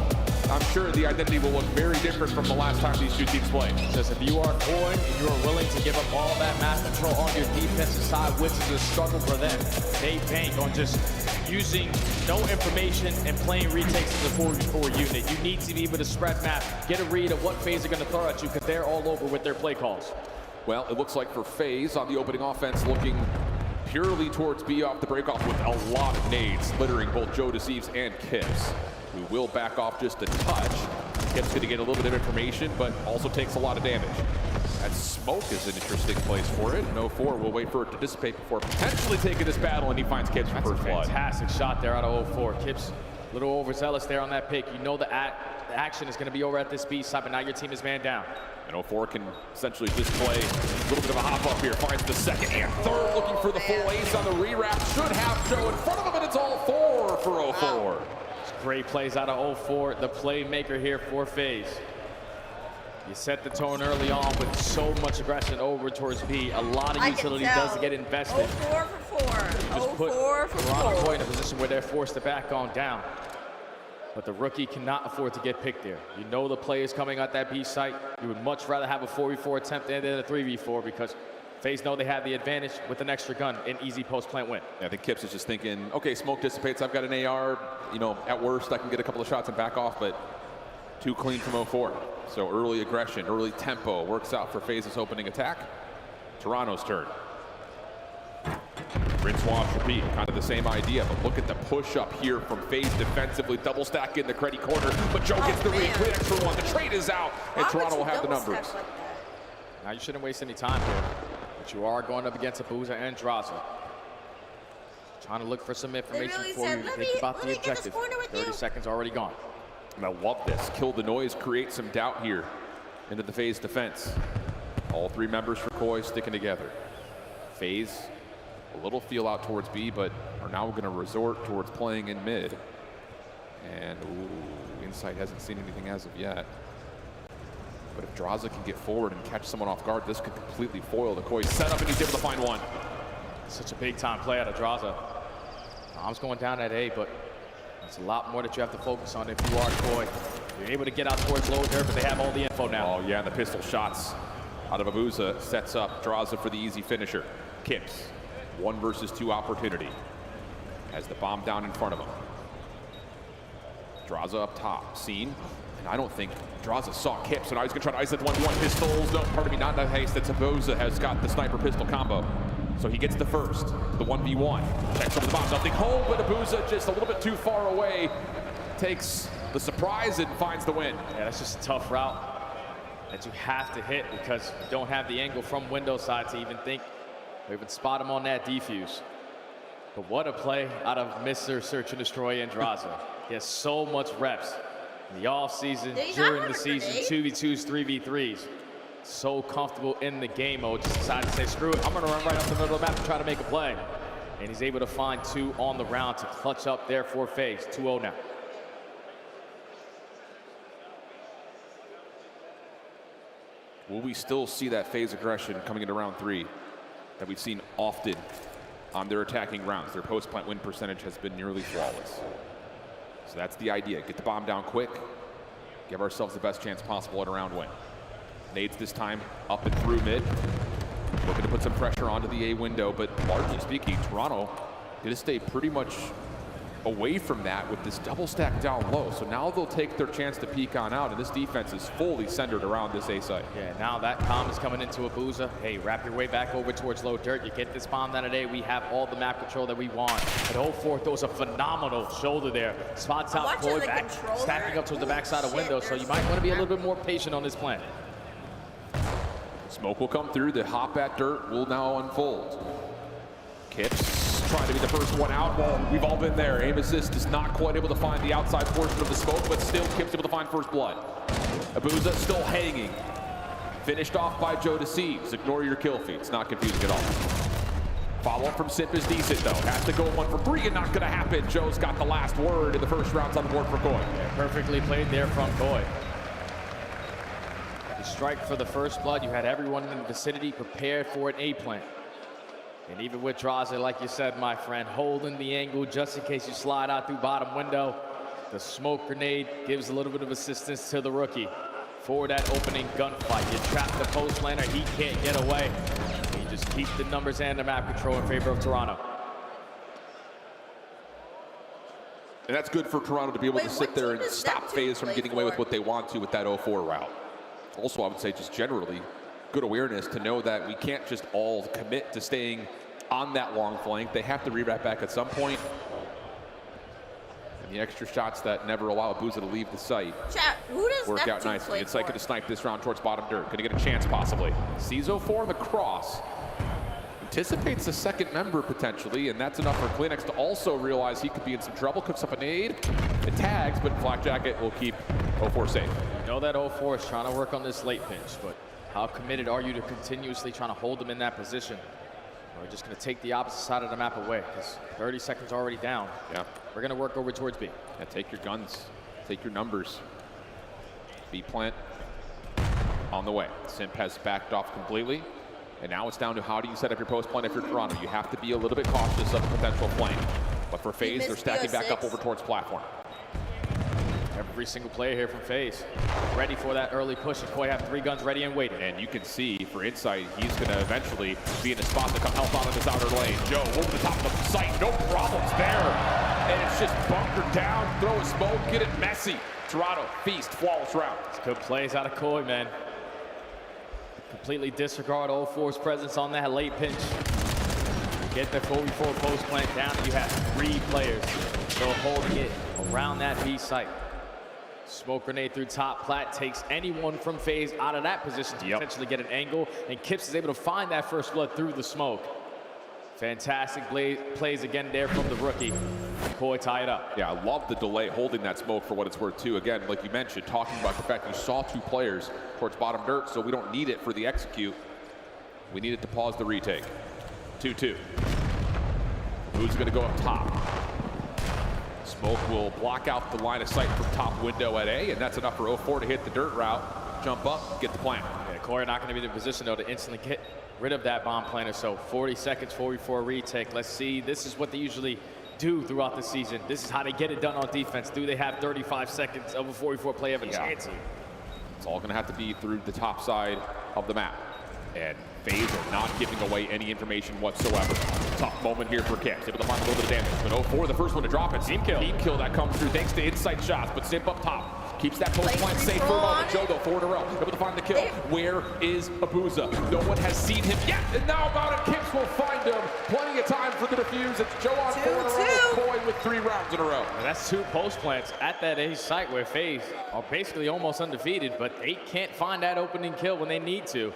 I'm sure the identity will look very different from the last time these two teams played. Just if you are Koi and you are willing to give up all that map control on your defensive side, which is a struggle for them, they bank on just using no information and playing retakes as a 4v4 unit. You need to be able to spread map, get a read of what FaZe are going to throw at you, because they're all over with their play calls. Well, it looks like for FaZe on the opening offense, looking purely towards B off the break off with a lot of nades, littering both Joe Deceives and Kips, who will back off just a touch. Kips going to get a little bit of information, but also takes a lot of damage. That smoke is an interesting place for it. No 4 will wait for it to dissipate before potentially taking this battle, and he finds Kips for first blood. Fantastic shot there out of 04. Kips a little overzealous there on that pick. You know the action is going to be over at this B side, but now your team is man down. And 04 can essentially just play a little bit of a hop up here. Finds the second and third, looking for the full ace on the rewrap. Should have Joe in front of him, and it's all 4 for 04. Great plays out of 04, the playmaker here for FaZe. You set the tone early on with so much aggression over towards B. A lot of utility does get invested. 04 for 4. Just put Toronto Koi in a position where they're forced to back on down. But the rookie cannot afford to get picked there. You know the play is coming at that B site. You would much rather have a 4v4 attempt than a 3v4, because FaZe know they have the advantage with an extra gun, an easy post-plant win. Yeah, I think Kips is just thinking, okay, smoke dissipates, I've got an AR, you know, at worst I can get a couple of shots and back off, but too clean from 04. So early aggression, early tempo works out for FaZe's opening attack. Toronto's turn. Rinse, wash, repeat, kind of the same idea, but look at the push up here from FaZe defensively, double stack in the credit corner, but Joe gets the read, great extra one, the trade is out, and Toronto will have the numbers. Now you shouldn't waste any time here, but you are going up against Abuza and Draza. Trying to look for some information for you to think about the objective. 30 seconds already gone. And I love this. Kill the noise, create some doubt here into the FaZe defense. All 3 members for Koi sticking together. FaZe, a little feel out towards B, but are now going to resort towards playing in mid. And ooh, Insight hasn't seen anything as of yet. But if Draza can get forward and catch someone off guard, this could completely foil the Koi setup, and he's able to find one. Such a big time play out of Draza. Bomb's going down at A, but it's a lot more that you have to focus on if you are Koi. You're able to get out towards low dirt, but they have all the info now. Oh yeah, and the pistol shots out of Abuza sets up Draza for the easy finisher. Kips, 1 versus 2 opportunity. Has the bomb down in front of him. Draza up top, seen. And I don't think Draza saw Kips, so now he's gonna try to ice it 1v1 pistols. No, pardon me, not that haste. That's Abuza has got the sniper pistol combo. So he gets the first, the 1v1. Checks over the bomb, nothing home, but Abuza just a little bit too far away. Takes the surprise and finds the win. Yeah, that's just a tough route that you have to hit, because you don't have the angle from window side to even think or even spot him on that defuse. But what a play out of Mr. Search and Destroy and Draza. He has so much reps in the off season, during the season, 2v2s, 3v3s. So comfortable in the game mode, just decided to say, screw it, I'm gonna run right up the middle of the map and try to make a play. and he's able to find 2 on the round to clutch up there for FaZe. 2-0 now. Will we still see that FaZe aggression coming into round 3 that we've seen often on their attacking rounds? Their post-plant win percentage has been nearly flawless. So that's the idea. Get the bomb down quick. Give ourselves the best chance possible at a round win. Nades this time up and through mid. Looking to put some pressure onto the A window, but largely speaking, Toronto going to stay pretty much away from that with this double stack down low. So now they'll take their chance to peek on out, and this defense is fully centered around this A site. Yeah, now that comm is coming into Abuza. Hey, wrap your way back over towards low dirt. You get this bomb down today, we have all the map control that we want. But 04 throws a phenomenal shoulder there. Spots out Koi back, stacking up towards the backside of window, so you might want to be a little bit more patient on this plan. Smoke will come through. The hop at dirt will now unfold. Kips trying to be the first one out. Well, we've all been there. Aim assist is not quite able to find the outside portion of the smoke, but still Kips able to find first blood. Abuza still hanging. Finished off by Joe Deceives. Ignore your kill feed. It's not confusing at all. Follow-up from Sip is decent, though. Has to go 1 for 3 and not going to happen. Joe's got the last word in the first rounds on the board for Koi. Yeah, perfectly played there from Koi. Strike for the first blood. You had everyone in the vicinity prepared for an A plant. And even with Draza, like you said, my friend, holding the angle just in case you slide out through bottom window. The smoke grenade gives a little bit of assistance to the rookie for that opening gunfight. You trap the post laner, he can't get away. You just keep the numbers and the map control in favor of Toronto. And that's good for Toronto to be able to sit there and stop FaZe from getting away with what they want to with that 04 route. Also, I would say just generally good awareness to know that we can't just all commit to staying on that long flank. They have to re-wrap back at some point. And the extra shots that never allow Abuza to leave the site work out nicely. It's like to snipe this round towards bottom dirt. Gonna get a chance possibly. Sees 04 on the cross. Anticipates the second member potentially, and that's enough for Kleenex to also realize he could be in some trouble. Cooks up a nade. It tags, but Flak Jacket will keep 04 safe. You know that 04 is trying to work on this late pinch, but how committed are you to continuously trying to hold them in that position? We're just going to take the opposite side of the map away because 30 seconds already down. Yeah. We're going to work over towards B. Yeah, take your guns. Take your numbers. B plant on the way. Simp has backed off completely. And now it's down to how do you set up your post plant if you're Toronto. You have to be a little bit cautious of the potential flank. But for FaZe, they're stacking back up over towards platform. Every single player here from FaZe ready for that early push, and Koi have 3 guns ready and waiting. And you can see for Insight, he's going to eventually be in a spot to come help out on this outer lane. Joe over the top of the site, no problems there. And it's just bunkered down, throw a smoke, get it messy. Toronto, feast, flawless round. It's good plays out of Koi, man. Completely disregard 04's presence on that late pinch. Get the 4v4 post plant down, and you have 3 players still holding it around that B site. Smoke grenade through top plat takes anyone from FaZe out of that position to potentially get an angle, and Kips is able to find that first blood through the smoke. Fantastic plays again there from the rookie. Koi tie it up. Yeah, I love the delay holding that smoke for what it's worth too. Again, like you mentioned, talking about the fact you saw 2 players towards bottom dirt, so we don't need it for the execute. We need it to pause the retake. 2-2. Who's gonna go up top? Smoke will block out the line of sight from top window at A, and that's enough for 04 to hit the dirt route, jump up, get the plant. Yeah, Koi not going to be in the position, though, to instantly get rid of that bomb planter. So 40 seconds, 44 retake. Let's see. This is what they usually do throughout the season. This is how they get it done on defense. Do they have 35 seconds of a 44 play of a chance? It's all going to have to be through the top side of the map. And FaZe are not giving away any information whatsoever. Tough moment here for Kips. Able to find a little bit of damage. But 04, the first one to drop it. Team kill that comes through thanks to inside shots. But Simp up top. Keeps that post plant safe for a moment. Joe, though, 4 in a row. Able to find the kill. Where is Abuza? No one has seen him yet. And now about it, Kips will find him. Plenty of time for the defuse. It's Joe on 4 in a row. Koi with 3 rounds in a row. And that's 2 post plants at that A site where FaZe are basically almost undefeated, but they can't find that opening kill when they need to.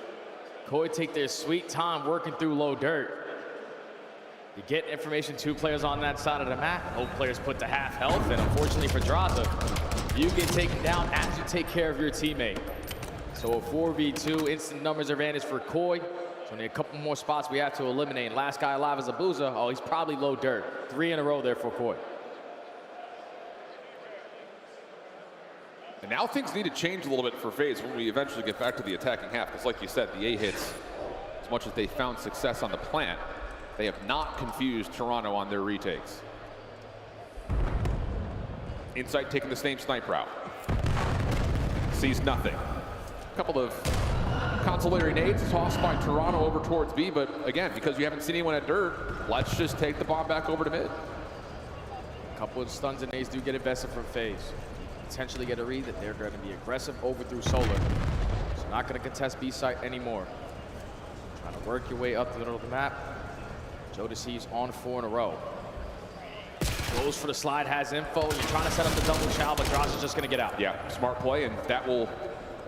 Koi take their sweet time working through low dirt. You get information, 2 players on that side of the map. Both players put to half health, and unfortunately for Draza, you get taken down as you take care of your teammate. So a 4v2, instant numbers advantage for Koi. only a couple more spots we have to eliminate. Last guy alive is Abuza. Oh, he's probably low dirt. 3 in a row there for Koi. And now things need to change a little bit for FaZe when we eventually get back to the attacking half. Because like you said, the A hits, as much as they found success on the plant, they have not confused Toronto on their retakes. Insight taking the same snipe route. Sees nothing. A couple of consolatory nades tossed by Toronto over towards B, but again, because you haven't seen anyone at dirt, let's just take the bomb back over to mid. A couple of stuns and nades do get invested from FaZe. Potentially get a read that they're going to be aggressive over through Solar. So not going to contest B site anymore. Trying to work your way up the middle of the map. Jodeci's on 4 in a row. Goes for the slide, has info. You're trying to set up the double chow, but Dross is just going to get out. Yeah, smart play, and that will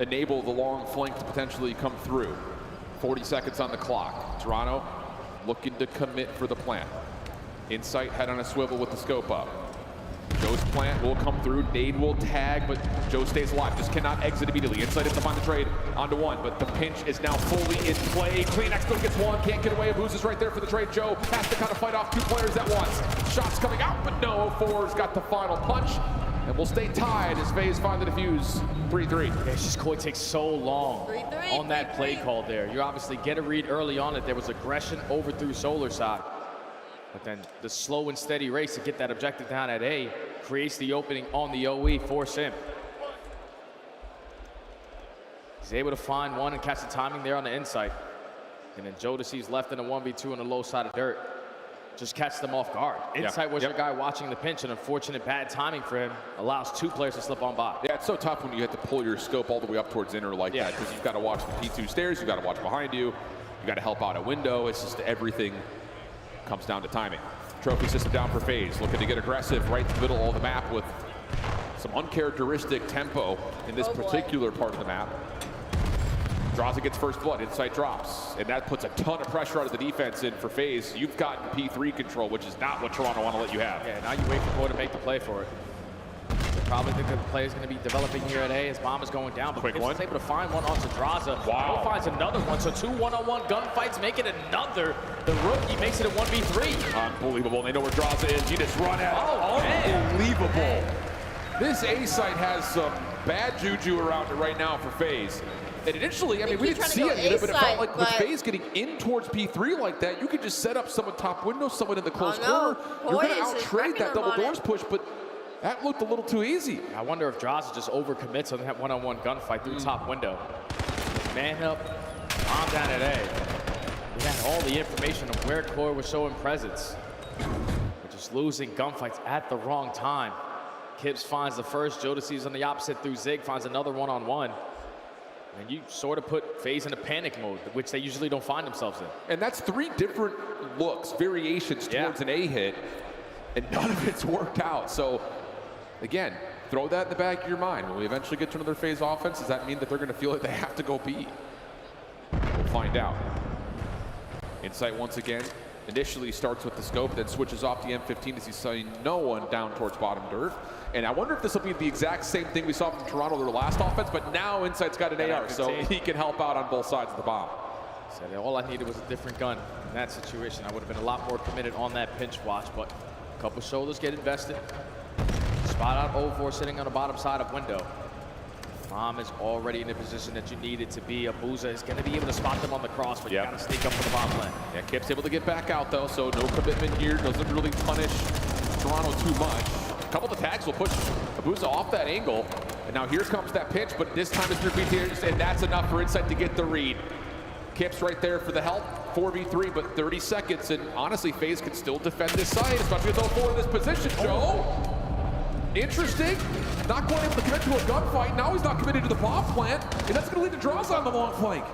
enable the long flank to potentially come through. 40 seconds on the clock. Toronto looking to commit for the plant. Insight head on a swivel with the scope up. Joe's plant will come through, nade will tag, but Joe stays alive, just cannot exit immediately. Insight is to find the trade onto 1, but the pinch is now fully in play. CleanX still gets 1, can't get away. Booz is right there for the trade. Joe has to kind of fight off 2 players at once. Shots coming out, but no, 4's got the final punch, and we'll stay tied as FaZe find the defuse. 3-3. Yeah, it's just Koi takes so long on that play call there. You obviously get a read early on that there was aggression over through Solar side. But then the slow and steady race to get that objective down at A creates the opening on the OE for Sim. He's able to find 1 and catch the timing there on the Insight. And then Jodeci's left in a 1v2 on the low side of dirt. Just catch them off guard. Insight was your guy watching the pinch, and unfortunate bad timing for him allows 2 players to slip on by. Yeah, it's so tough when you have to pull your scope all the way up towards inner like that, because you've got to watch the P2 stairs, you've got to watch behind you, you got to help out a window. It's just everything comes down to timing. Trophy system down for FaZe, looking to get aggressive right in the middle of the map with some uncharacteristic tempo in this particular part of the map. Draza gets first blood, Insight drops, and that puts a ton of pressure out of the defense in for FaZe. You've gotten P3 control, which is not what Toronto want to let you have. Yeah, now you wait for Koi to make the play for it. They probably think the play is going to be developing here at A as bomb is going down, but Quick one. able to find one onto Draza. Wow. Koi finds another one, so 2 one-on-one gunfights make it another. The rookie makes it a 1v3. Unbelievable, they know where Draza is. You just run at it. Unbelievable. This A site has some bad juju around it right now for FaZe. And initially, I mean, we didn't see any of it, but it felt like with FaZe getting in towards P3 like that, you could just set up someone top window, someone in the close corner. You're going to out-trade that double doors push, but that looked a little too easy. I wonder if Draza just overcommits on that one-on-one gunfight through top window. Man up, bomb down at A. We had all the information of where Koi was showing presence. We're just losing gunfights at the wrong time. Kips finds the first, Jodeci's on the opposite through Zig, finds another one-on-one. And you sort of put FaZe in a panic mode, which they usually don't find themselves in. And that's 3 different looks, variations towards an A hit, and none of it's worked out. So, again, throw that in the back of your mind. When we eventually get to another FaZe offense, does that mean that they're going to feel like they have to go B? We'll find out. Insight once again initially starts with the scope, then switches off the M15 as he's seeing no one down towards bottom dirt. And I wonder if this will be the exact same thing we saw from Toronto their last offense, but now Insight's got an AR, so he can help out on both sides of the bomb. So all I needed was a different gun in that situation. I would have been a lot more committed on that pinch watch, but a couple shoulders get invested. Spot out 0-4 sitting on the bottom side of window. Bomb is already in the position that you need it to be. Abuza is going to be able to spot them on the cross, but you got to sneak up for the bomb plant. Yeah, Kip's able to get back out though, so no commitment here. Doesn't really punish Toronto too much. A couple of the tags will push Abuza off that angle, and now here comes that pinch, but this time it's through BTs, and that's enough for Insight to get the read. Kip's right there for the help, 4v3, but 30 seconds, and honestly, FaZe can still defend this side, especially with 0-4 in this position. Joe, interesting, not quite able to commit to a gunfight. Now he's not committed to the bomb plant, and that's going to lead to Draza on the long flank.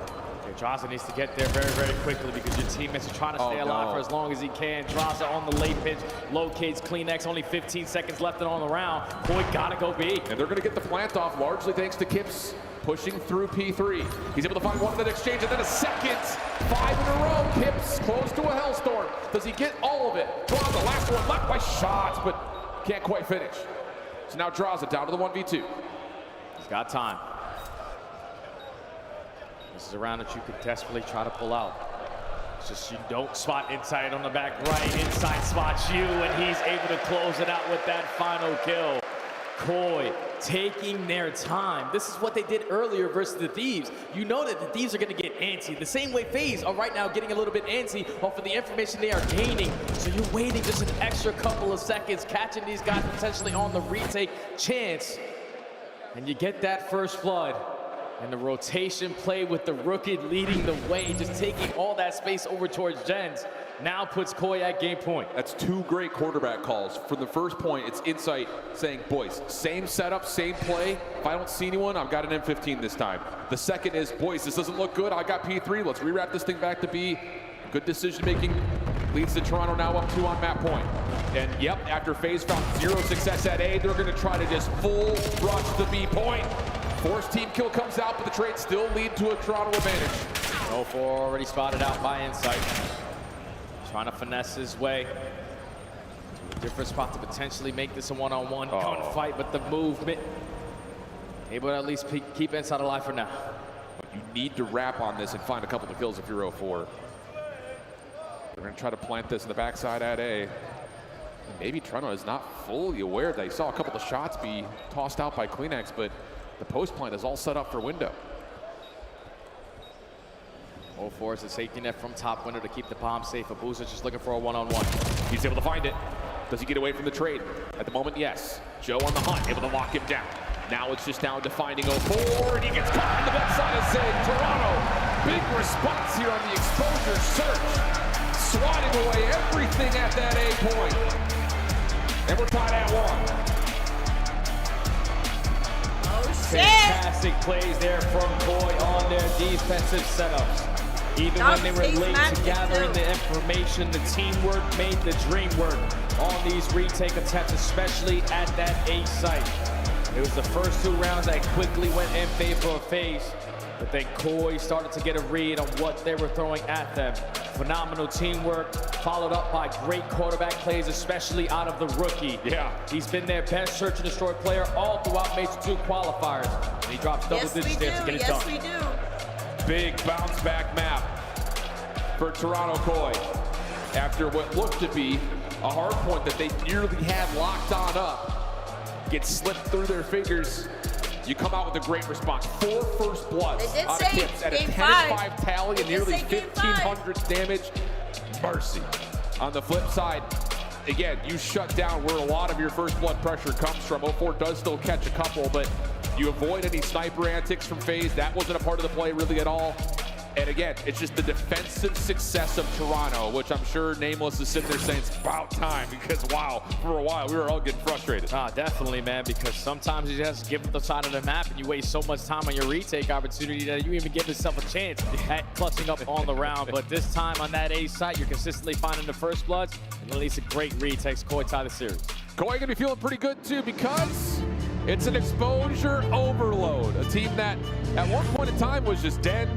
Draza needs to get there very, very quickly because your teammates are trying to stay alive for as long as he can. Draza on the late pitch, locates CleanX, only 15 seconds left on the round. Koi gotta go B. And they're gonna get the plant off largely thanks to Kips pushing through P3. He's able to find one in that exchange and then a second. 5 in a row. Kips close to a hellstorm. Does he get all of it? Draza, last one left by shots, but can't quite finish. So now Draza down to the 1v2. He's got time. This is a round that you could desperately try to pull out. It's just you don't spot inside on the back right. Inside spots you, and he's able to close it out with that final kill. Koi taking their time. This is what they did earlier versus the Thieves. You know that the Thieves are going to get antsy. The same way FaZe are right now getting a little bit antsy off of the information they are gaining. So you're waiting just an extra couple of seconds, catching these guys potentially on the retake chance. And you get that first blood. And the rotation play with the rookie leading the way, just taking all that space over towards Jens. Now puts Koi at game point. That's two great quarterback calls. For the first point, it's Insight saying, boys, same setup, same play. If I don't see anyone, I've got an M15 this time. The second is, boys, this doesn't look good. I got P3. Let's rewrap this thing back to B. Good decision-making leads to Toronto now up 2 on map point. And yep, after FaZe found 0 success at A, they're going to try to just full rush the B point. Force team kill comes out, but the trade still lead to a Toronto advantage. 0-4 already spotted out by Insight. Trying to finesse his way to a different spot to potentially make this a one-on-one gunfight, but the movement able to at least keep Insight alive for now. You need to wrap on this and find a couple of kills if you're 0-4. They're going to try to plant this in the backside at A. Maybe Toronto is not fully aware. They saw a couple of shots be tossed out by Kleenex, but the post plant is all set up for window. 0-4 is a safety net from top window to keep the bomb safe. Abuza's just looking for a one-on-one. He's able to find it. Does he get away from the trade? At the moment, yes. Joe on the hunt, able to lock him down. Now it's just down to finding 0-4, and he gets caught in the backside of Zig. Toronto, big response here on the exposure search. Swatting away everything at that A point. And we're tied at 1. Fantastic plays there from Koi on their defensive setups. Even when they were late to gathering the information, the teamwork made the dream work on these retake attempts, especially at that A site. It was the first 2 rounds that quickly went in favor of FaZe, but then Koi started to get a read on what they were throwing at them. Phenomenal teamwork, followed up by great quarterback plays, especially out of the rookie. Yeah. He's been their best search and destroy player all throughout Major 2 qualifiers. And he drops double digits there to get it done. Yes, we do. Big bounce back map for Toronto Koi. After what looked to be a hard point that they nearly had locked on up, gets slipped through their fingers. You come out with a great response. 4 first bloods out of Kips at a 10-5 tally and nearly 1,500 damage. Mercy. On the flip side, again, you shut down where a lot of your first blood pressure comes from. 0-4 does still catch a couple, but you avoid any sniper antics from FaZe. That wasn't a part of the play really at all. And again, it's just the defensive success of Toronto, which I'm sure Nameless is sitting there saying it's about time, because wow, for a while we were all getting frustrated. Definitely, man, because sometimes you just give up the side of the map and you waste so much time on your retake opportunity that you even give yourself a chance at clutching up on the round. But this time on that A site, you're consistently finding the first bloods, and at least a great retakes. Koi tie the series. Koi gonna be feeling pretty good too, because it's an exposure overload. A team that at one point in time was just den.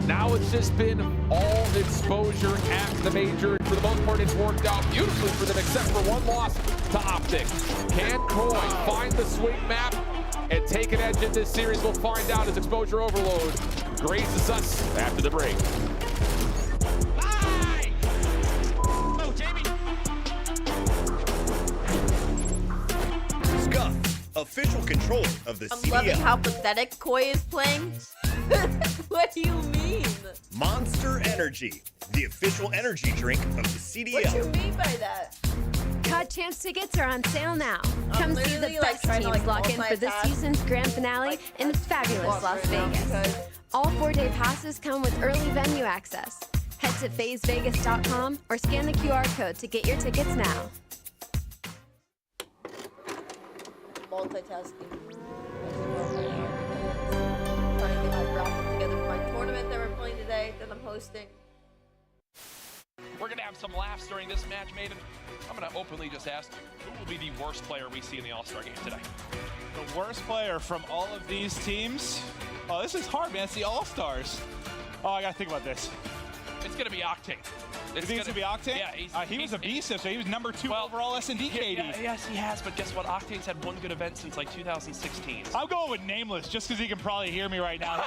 Now it's just been all exposure at the major. For the most part, it's worked out beautifully for them, except for 1 loss to Optic. Can Koi find the swing map and take an edge in this series? We'll find out as exposure overload graces us after the break. Official controller of the CDL. I'm loving how pathetic Koi is playing. What do you mean? Monster Energy, the official energy drink of the CDL. What do you mean by that? COD Champs tickets are on sale now. Come see the best teams lock in for this season's grand finale in fabulous Las Vegas. All 4-day passes come with early venue access. Head to FazeVegas.com or scan the QR code to get your tickets now. Multitasking. Trying to get my graphic together for my tournament that we're playing today, that I'm hosting. We're going to have some laughs during this match, Maiden. I'm going to openly just ask, who will be the worst player we see in the All-Star game today? The worst player from all of these teams? Oh, this is hard, man. It's the All-Stars. Oh, I got to think about this. It's going to be Octane. You think it's going to be Octane? Yeah. He was a beast, so he was number 2 overall S&D KD. Yes, he has, but guess what? Octane's had 1 good event since like 2016. I'm going with Nameless just because he can probably hear me right now.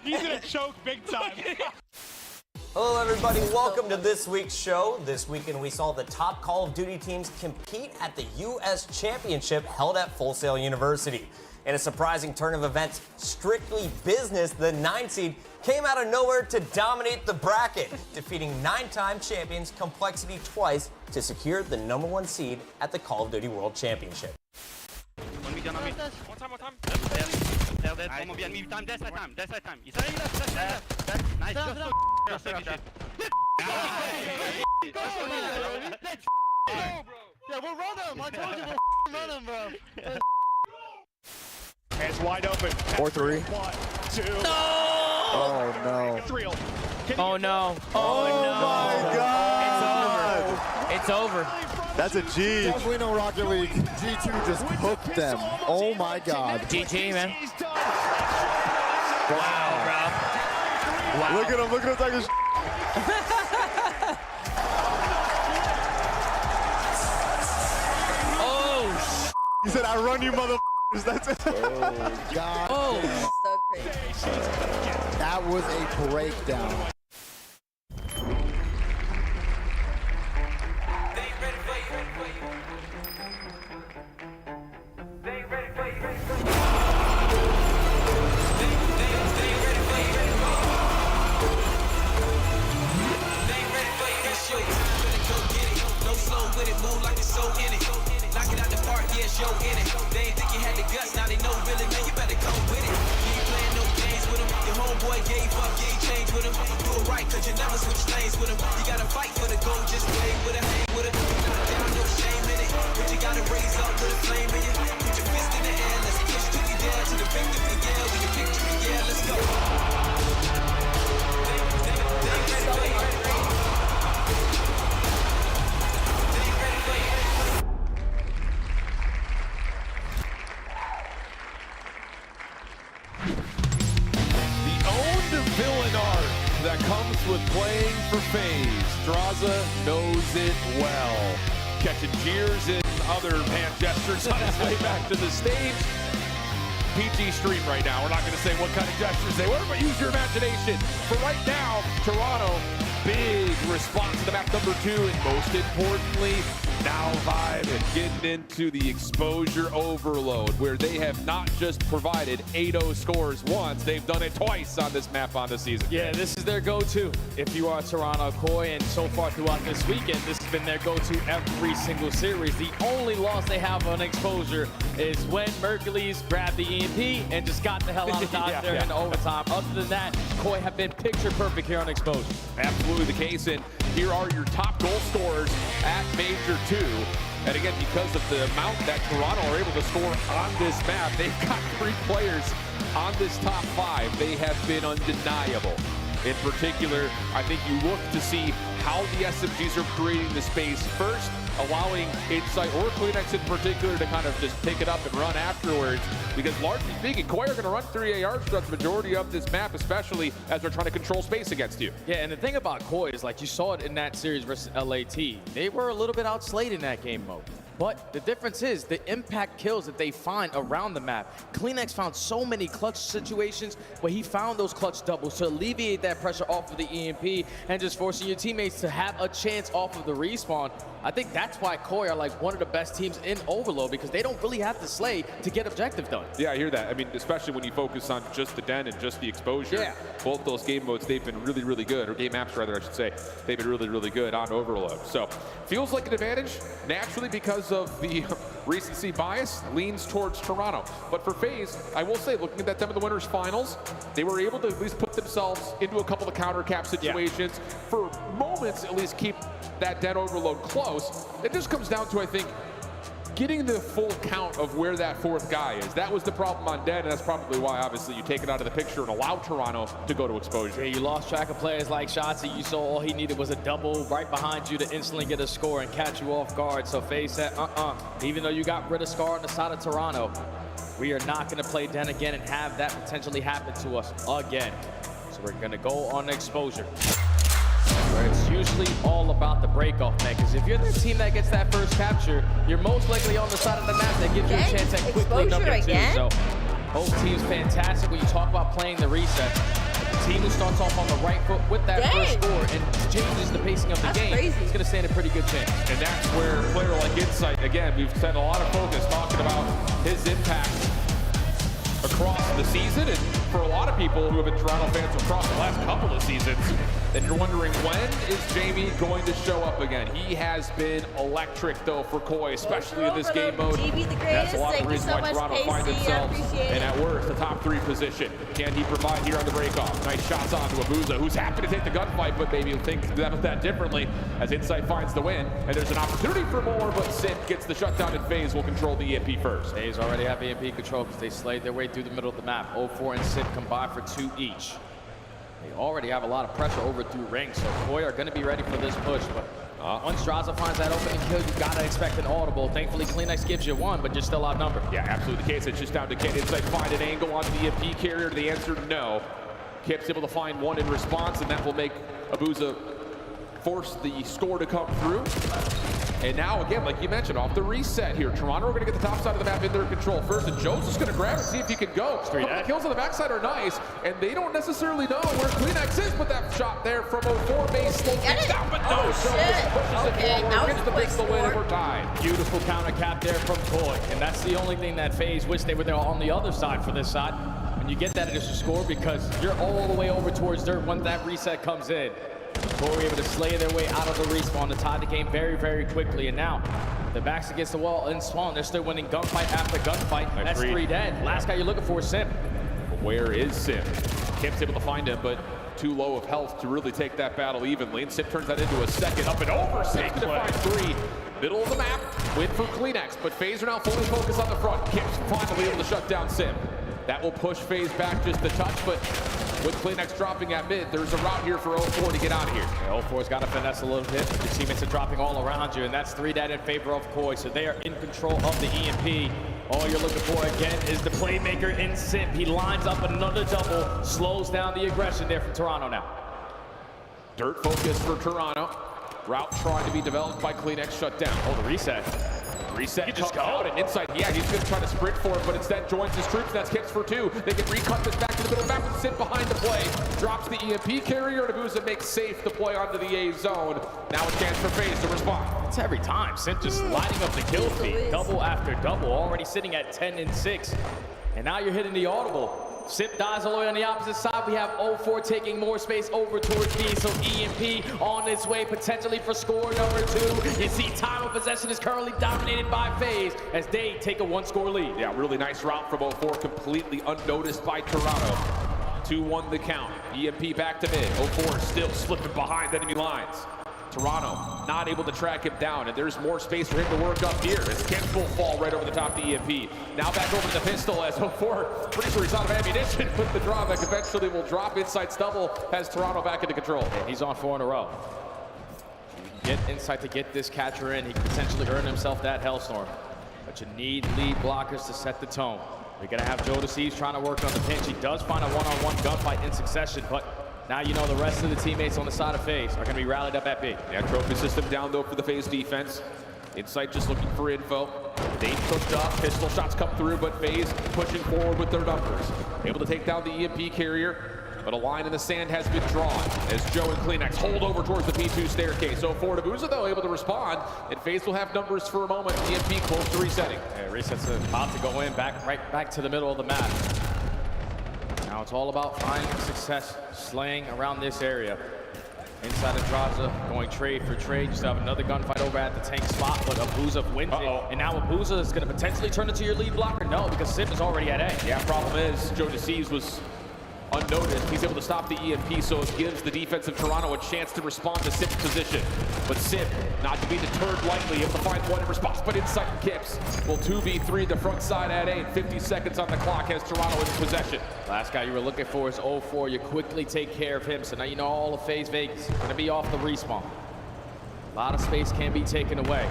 He's going to choke big time. Hello everybody, welcome to this week's show. This weekend we saw the top Call of Duty teams compete at the U.S. Championship held at Full Sail University. In a surprising turn of events, Strictly Business, the 9 seed, came out of nowhere to dominate the bracket, defeating 9-time champions Complexity twice to secure the #1 seed at the Call of Duty World Championship. One time. Dead. One more behind me. Time. That's time. Nice. Just Yeah, we'll run him. I told you we'll run him, bro. Hands wide open. 4-3. 1, 2. No! Oh no. 3. Oh no. Oh my God. It's over. That's a G. Definitely no Rocket League. G2 just hooked them. Oh my God. GG, man. Wow, bro. Wow. Look at him like this. Oh, he said, I run you motherfuckers. That's it. Oh, God. Oh. So crazy. That was a breakdown. They ain't think you had the guts, now they know really, man, you better come with it. You ain't playing no games with him. Your homeboy gave up, you ain't changed with him. Do it right, cause you never switch lanes with him. You gotta fight for the goal, just play with it, hang with it. Not down, no shame in it. But you gotta raise up with a flame in you. Put your fist in the air, let's push to the down to the victory, yeah. We can victory, yeah, let's go. Villain art that comes with playing for FaZe. Straza knows it well. Catching jeers and other hand gestures on his way back to the stage. PG stream right now. We're not going to say what kind of gestures they were, but use your imagination. For right now, Toronto, big response to the map #2, and most importantly, now Vibe and getting into the exposure overload, where they have not just provided 8-0 scores once, they've done it twice on this map on the season. Yeah, this is their go-to if you are Toronto Koi, and so far throughout this weekend, this has been their go-to every single series. The only loss they have on exposure is when Mercules grabbed the EMP and just got the hell out of Dodge there in overtime. Other than that, Koi have been picture perfect here on exposure. Absolutely the case, and here are your top goal scorers at Major 2. And again, because of the amount that Toronto are able to score on this map, they've got 3 players on this top 5. They have been undeniable. In particular, I think you look to see how the SMGs are creating the space first, allowing Insight or Kleenex in particular to kind of just pick it up and run afterwards. Because largely speaking, Koi are going to run 3 ARs throughout the majority of this map, especially as they're trying to control space against you. Yeah, and the thing about Koi is, like, you saw it in that series versus LAT. They were a little bit outslayed in that game mode. But the difference is the impact kills that they find around the map. Kleenex found so many clutch situations where he found those clutch doubles to alleviate that pressure off of the EMP and just forcing your teammates to have a chance off of the respawn. I think that's why Koi are like one of the best teams in Overload, because they don't really have to slay to get objective done. Yeah, I hear that. I mean, especially when you focus on just the den and just the exposure. Yeah. Both those game modes, they've been really, really good, or game maps rather, I should say. They've been really, really good on Overload. So, feels like an advantage, naturally, because of the recency bias, leans towards Toronto. But for FaZe, I will say, looking at them in the winners finals, they were able to at least put themselves into a couple of counter cap situations. Yeah. For moments, at least keep that den overload close. It just comes down to, I think, getting the full count of where that 4th guy is. That was the problem on den, and that's probably why, obviously, you take it out of the picture and allow Toronto to go to exposure. Yeah, you lost track of players like Shotzi. You saw all he needed was a double right behind you to instantly get a score and catch you off guard. So FaZe said, even though you got rid of Scar on the side of Toronto, we are not going to play den again and have that potentially happen to us again. So we're going to go on exposure, where it's usually all about the break-off, man. Because if you're the team that gets that first capture, you're most likely on the side of the map that gives you a chance at quickly #2. So both teams fantastic when you talk about playing the reset. team who starts off on the right foot with that first score and changes the pacing of the game is going to stand a pretty good chance. And that's where a player like Insight, again, we've spent a lot of focus talking about his impact across the season, and for a lot of people who have been Toronto fans across the last couple of seasons, and you're wondering, when is Jamie going to show up again? He has been electric, though, for Koi, especially in this game mode. That's a lot of the reason why Toronto finds themselves in, at worst, the top 3 position. Can he provide here on the breakoff? Nice shots on to Abuza, who's happy to take the gunfight, but maybe he'll think of that differently as Insight finds the win. And there's an opportunity for more, but Sim gets the shutdown, and FaZe will control the EMP first. FaZe already have EMP control because they slayed their way through the middle of the map. 0-4 and Sim combined for 2 each. They already have a lot of pressure over through ring, so Koi are going to be ready for this push. But once Straza finds that opening kill, you got to expect an audible. Thankfully, CleanX gives you 1, but you're still outnumbered. Yeah, absolutely the case. It's just down to Kip. Insight find an angle on the EMP carrier. The answer, no. Kip's able to find 1 in response, and that will make Abuza force the score to come through. And now, again, like you mentioned, off the reset here, Toronto are going to get the top side of the map in their control first, and Joe's just going to grab it, see if he can go. The kills on the backside are nice, and they don't necessarily know where CleanX is, but that shot there from 0-4 base slows things down, but no, Joe just pushes it forward, gets the pistol win, and we're tied. Beautiful counter cap there from Koi, and that's the only thing that FaZe wish they were there on the other side for this side. And you get that initial score because you're all the way over towards dirt when that reset comes in. Koi able to slay their way out of the respawn to tie the game very, very quickly. And now, the back's against the wall in spawn. They're still winning gunfight after gunfight. That's 3 dead. Last guy you're looking for is Sim. Where is Sim? Kip's able to find him, but too low of health to really take that battle evenly. And Sim turns that into a second. Up and over. Sim to find 3. Middle of the map. Win for CleanX, but FaZe are now fully focused on the front. Kip's finally able to shut down Sim. That will push FaZe back just a touch, but with CleanX dropping at mid, there's a route here for 0-4 to get out of here. Yeah, 0-4's got to finesse a little bit. Your teammates are dropping all around you, and that's 3 dead in favor of Koi, so they are in control of the EMP. All you're looking for, again, is the playmaker in Sim. He lines up another double, slows down the aggression there from Toronto now. Dirt focus for Toronto. Route trying to be developed by CleanX, shut down. Oh, the reset. Reset he just out and Insight. Yeah, he's going to try to sprint for it, but instead joins his troops. That's Kips for 2. They can recut this back to the middle map and sit behind the play. Drops the EMP carrier, and Abuza makes safe the play onto the A zone. Now a chance for FaZe to respond. It's every time. Sim just lighting up the kill feed. Double after double, already sitting at 10 and 6. And now you're hitting the audible. Sip dies all the way on the opposite side. We have 0-4 taking more space over towards B. So EMP on its way potentially for score number 2. You see time of possession is currently dominated by FaZe as they take a 1-score lead. Yeah, really nice route from 0-4, completely unnoticed by Toronto. 2-1 the count. EMP back to mid. 0-4 still slipping behind enemy lines. Toronto not able to track him down, and there's more space for him to work up here as Kemp will fall right over the top of the EMP. Now back over to the pistol as 0-4, pretty sure he's out of ammunition, but the drawback eventually will drop. Inside stubble has Toronto back into control. And he's on 4 in a row. Get Insight to get this catcher in. He can potentially earn himself that Hellstorm. But you need lead blockers to set the tone. You're gonna have Joe Deceives trying to work on the pinch. He does find a one-on-one gunfight in succession, but now you know the rest of the teammates on the side of FaZe are going to be rallied up at B. Yeah, trophy system down though for the FaZe defense. Insight just looking for info. They pushed up, pistol shots come through, but FaZe pushing forward with their numbers. Able to take down the EMP carrier, but a line in the sand has been drawn as Joe and CleanX hold over towards the P2 staircase. 0-4 to Abuza though, able to respond, and FaZe will have numbers for a moment. EMP close to resetting. Yeah, resets about to go in, right back to the middle of the map. Now it's all about finding success, slaying around this area. Inside of Draza, going trade for trade. Just have another gunfight over at the tank spot, but Abuza wins it. And now Abuza is going to potentially turn into your lead blocker. No, because Sip is already at A. Yeah, problem is, Joe Deceives was unnoticed. He's able to stop the EMP, so it gives the defense of Toronto a chance to respond to Sip's position. But Sip, not to be deterred lightly, able to find 1 in response, but Insight and Kips will 2v3 the front side at A, and 50 seconds on the clock as Toronto in possession. Last guy you were looking for is 0-4. You quickly take care of him, so now you know all of FaZe Vegas is going to be off the respawn. A lot of space can be taken away.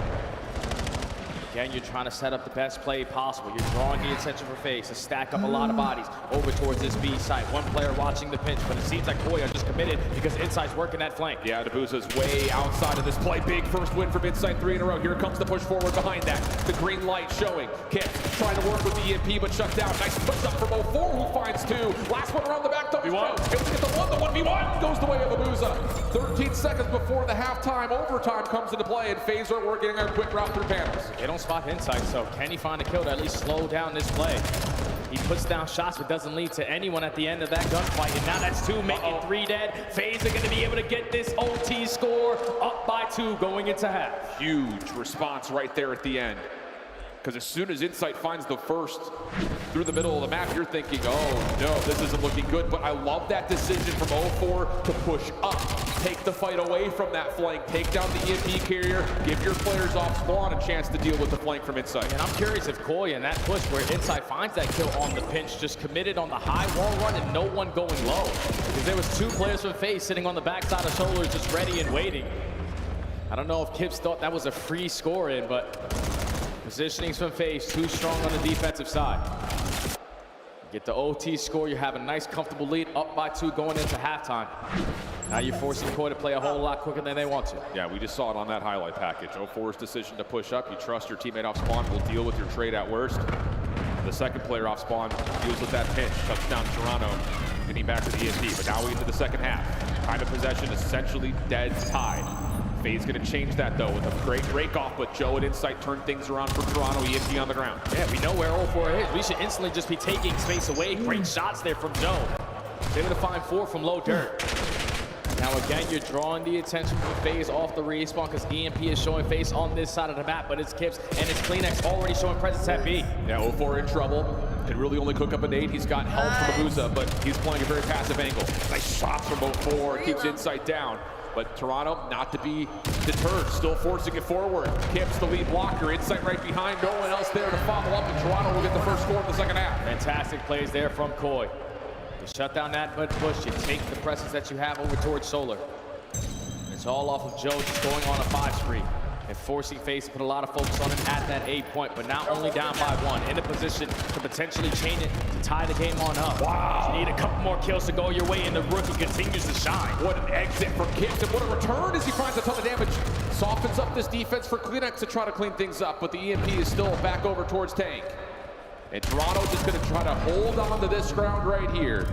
Again, you're trying to set up the best play possible. You're drawing the attention for FaZe to stack up a lot of bodies over towards this B site. One player watching the pinch, but it seems like Koi are just committed because Insight's working that flank. Yeah, Nabuza's way outside of this play. Big first win from Insight, 3 in a row. Here comes the push forward behind that. The green light showing. Kips trying to work with the EMP, but shut down. Nice push up from 04, who finds 2. Last one around the back, though. Able to get the 1. The 1v1 goes the way of Nabuza. 13 seconds before the halftime overtime comes into play, and FaZe are working a quick route through panels. They don't spot Insight, so can he find a kill to at least slow down this play? He puts down shots, but doesn't lead to anyone at the end of that gunfight. And now that's 2, making 3 dead. FaZe are going to be able to get this OT score up by 2 going into half. Huge response right there at the end. Because as soon as Insight finds the first through the middle of the map, you're thinking, oh no, this isn't looking good. But I love that decision from 04 to push up, take the fight away from that flank, take down the EMP carrier, give your players off spawn a chance to deal with the flank from Insight. And I'm curious if Koi in that push where Insight finds that kill on the pinch, just committed on the high wall run and no one going low. Because there was 2 players from FaZe sitting on the backside of shoulders just ready and waiting. I don't know if Kips thought that was a free score in, but positionings from FaZe too strong on the defensive side. Get the OT score, you have a nice comfortable lead, up by 2 going into halftime. Now you're forcing Koi to play a whole lot quicker than they want to. Yeah, we just saw it on that highlight package. 04's decision to push up. You trust your teammate off spawn, will deal with your trade at worst. The second player off spawn deals with that pinch. Touchdown Toronto, getting back to the ESP. But now we into the second half. Time of possession essentially dead tie. FaZe gonna change that though with a great break off, but Joe at Insight turned things around for Toronto. EMP on the ground. Yeah, we know where 04 is. We should instantly just be taking space away. Great shots there from Joe. Able to find 4 from low dirt. Now again, you're drawing the attention from FaZe off the respawn because EMP is showing FaZe on this side of the map, but it's Kips and it's Kleenex already showing presence at B. Yeah, 04 in trouble. Can really only cook up a nade. He's got help from Abuza, but he's playing a very passive angle. Nice shots from 04, keeps Insight down. But Toronto not to be deterred, still forcing it forward. Kips the lead blocker, Insight right behind, no one else there to follow up, and Toronto will get the first score in the second half. Fantastic plays there from Koi. You shut down that mud push, you take the presence that you have over towards Solar. It's all off of Joe just going on a 5 spree and forcing FaZe to put a lot of focus on him at that 8 point, but now only down by 1, in a position to potentially chain it to tie the game on up. Wow. You need a couple more kills to go your way, and the rookie continues to shine. What an exit from Kips, and what a return as he finds a ton of damage. Softens up this defense for Kleenex to try to clean things up, but the EMP is still back over towards Tank. And Toronto just gonna try to hold on to this ground right here.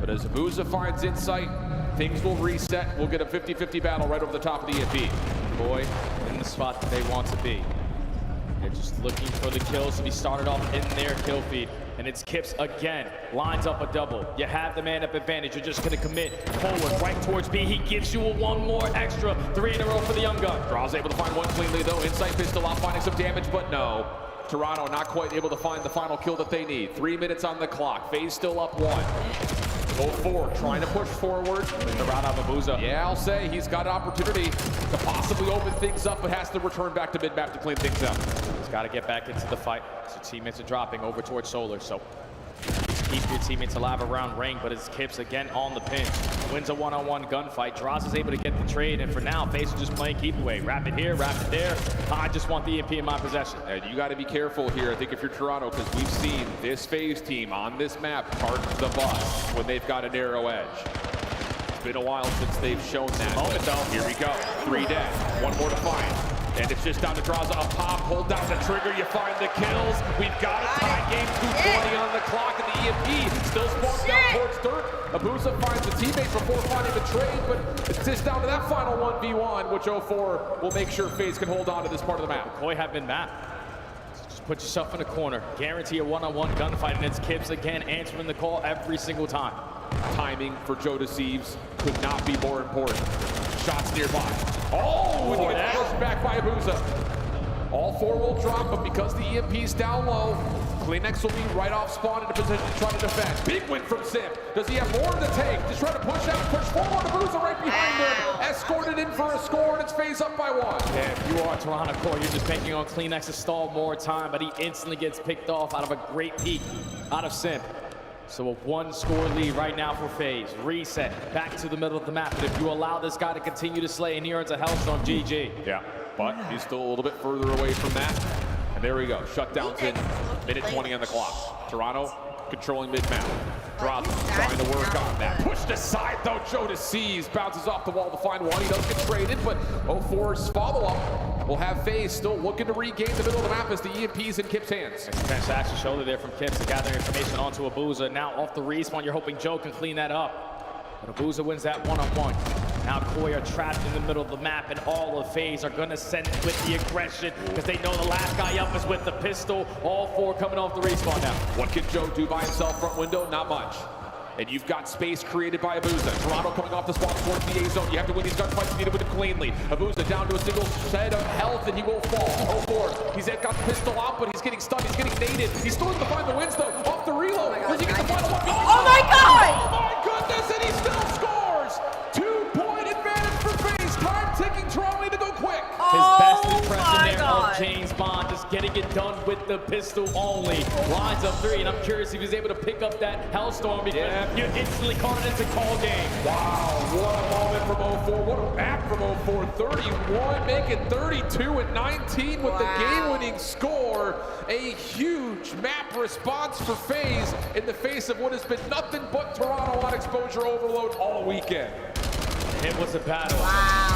But as Abuza finds Insight, things will reset. We'll get a 50-50 battle right over the top of the EMP. Boy, in the spot that they want to be. They're just looking for the kills to be started off in their kill feed. And it's Kips again, lines up a double. You have the man up advantage. You're just gonna commit forward right towards B. He gives you a 1 more extra. 3 in a row for the young gun. Draw's able to find 1 cleanly though. Insight pistol off, finding some damage, but no. Toronto not quite able to find the final kill that they need. 3 minutes on the clock. FaZe still up 1. 04 trying to push forward. The route of Abuza. Yeah, I'll say he's got an opportunity to possibly open things up, but has to return back to mid-map to clean things up. He's got to get back into the fight. So teammates are dropping over towards Solar. So just keep your teammates alive around ring, but it's Kips again on the pinch. Wins a 1-on-1 gunfight. Droz is able to get the trade, and for now, FaZe is just playing keep away. Wrap it here, wrap it there. I just want the EMP in my possession. And you got to be careful here, I think, if you're Toronto, because we've seen this FaZe team on this map park the bus when they've got a narrow edge. It's been a while since they've shown that. Moment though. Here we go. 3 dead. 1 more to find. And it's just down to Draza, a pop, hold down the trigger, you find the kills. We've got a tie game, 2:20 on the clock, and the EMP still spawned down towards dirt. Abuza finds the teammate before finding the trade, but it's just down to that final 1v1, which 04 will make sure FaZe can hold on to this part of the map. Koi have been mapped. Just put yourself in a corner. Guarantee a 1-on-1 gunfight, and it's Kips again answering the call every single time. Timing for Joe Deceives could not be more important. Shots nearby. Oh, and gets pushed back by Abuza. All 4 will drop, but because the EMP's down low, Kleenex will be right off spawn in a position to try to defend. Big win from Simp. Does he have more in the tank? Just trying to push out, push forward. Abuza right behind him. Escorted in for a score, and it's FaZe up by 1. Yeah, if you are Toronto Core, you're just banking on Kleenex to stall more time, but he instantly gets picked off out of a great peek out of Simp. So a 1-score lead right now for FaZe. Reset, back to the middle of the map. But if you allow this guy to continue to slay and he earns a Hellstorm, GG. Yeah. but he's still a little bit further away from that. And there we go, shutdowns in, minute 20 on the clock. Toronto controlling mid-map. Drops, trying to work on that. Pushed aside though, Joe to seize. Bounces off the wall to find one. He does get traded, but 04's follow-up will have FaZe still looking to regain the middle of the map as the EMP's in Kip's hands. Nice transaction shoulder there from Kips to gather information onto Abuza. Now off the respawn, you're hoping Joe can clean that up. But Abuza wins that one-on-one. Now Koi are trapped in the middle of the map, and all of FaZe are gonna send it with the aggression because they know the last guy up is with the pistol. All four coming off the respawn now. What can Joe do by himself front window? Not much. And you've got space created by Abuza. Toronto coming off the spawn towards the A zone. You have to win these gunfights. You need to win it cleanly. Abuza down to a single set of health, and he will fall. 04. He's got the pistol out, but he's getting stunned. He's getting naded. He's still to find the wins though. Off the reload. Does he get the final one? Oh my God! Oh my goodness! And he still scores. 2-point advantage for FaZe. Time ticking. Toronto need to go quick. His best impression there of James Bond, just getting it done with the pistol only. Lines up 3, and I'm curious if he's able to pick up that Hellstorm because you instantly caught it into call game. Wow, what a moment from 04. What a map from 04. 31, make it 32 and 19 with the game-winning score. A huge map response for FaZe in the face of what has been nothing but Toronto on exposure overload all weekend. It was a battle,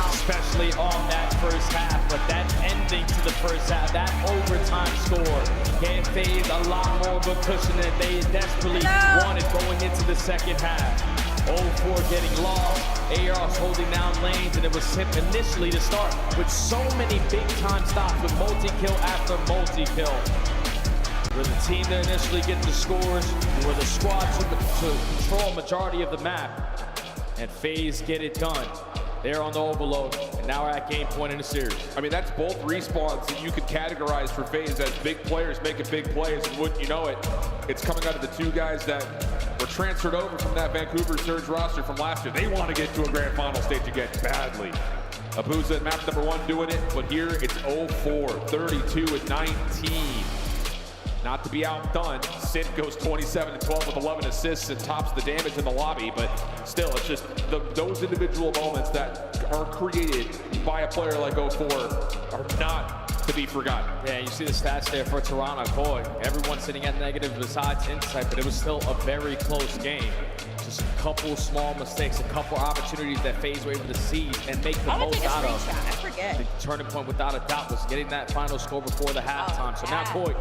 especially on that first half, but that ending to the first half, that overtime score gave FaZe a lot more of a cushion than they desperately wanted going into the second half. 04 getting lost, AR's holding down lanes, and it was him initially to start with so many big-time stops with multi-kill after multi-kill. We're the team that initially get the scores, we're the squad to control a majority of the map. And FaZe get it done. They're on the overload, and now we're at game point in the series. I mean, that's both respawns that you could categorize for FaZe as big players making big plays, and wouldn't you know it, it's coming out of the two guys that were transferred over from that Vancouver Surge roster from last year. They want to get to a grand final stage again badly. Abuza at map number 1 doing it, but here it's 04, 32 and 19. Not to be outdone, Sid goes 27 and 12 with 11 assists and tops the damage in the lobby, but still, it's just those individual moments that are created by a player like 04 are not to be forgotten. Yeah, you see the stats there for Toronto. Boy, everyone's sitting at negative besides Insight, but it was still a very close game. Just a couple small mistakes, a couple opportunities that FaZe were able to seize and make the most out of. I forget. The turning point, without a doubt, was getting that final score before the halftime. So now Koi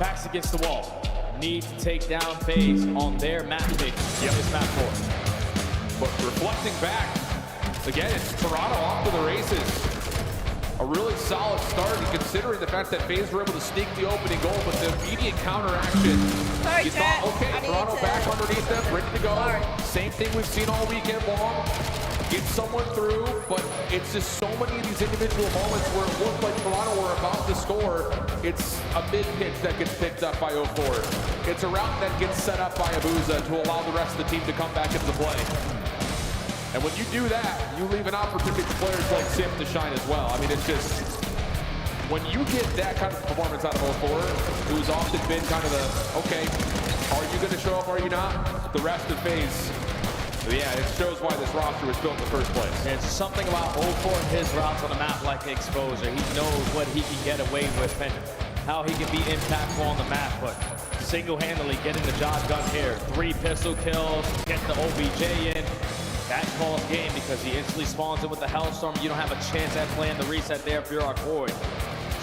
backs against the wall. Need to take down FaZe on their map pick. This map 4. But reflecting back, again, it's Toronto off to the races. A really solid start, and considering the fact that FaZe were able to sneak the opening goal, but the immediate counteraction. You thought, okay, Toronto back underneath them, ready to go. Same thing we've seen all weekend long. Get someone through, but it's just so many of these individual moments where it looked like Toronto were about to score. It's a mid-pitch that gets picked up by 04. It's a route that gets set up by Abuza to allow the rest of the team to come back into the play. And when you do that, you leave an opportunity for players like Sim to shine as well. I mean, it's just, when you get that kind of performance out of 04, who's often been kind of the, okay, are you going to show up, are you not? The rest of FaZe. Yeah, it shows why this roster was built in the first place. There's something about 04 and his routes on a map like the exposure. He knows what he can get away with and how he can be impactful on the map, but single-handedly getting the job done here. 3 pistol kills, get the OBJ in. That calls game because he instantly spawns in with the Hellstorm. You don't have a chance at playing the reset there if you're on Koi.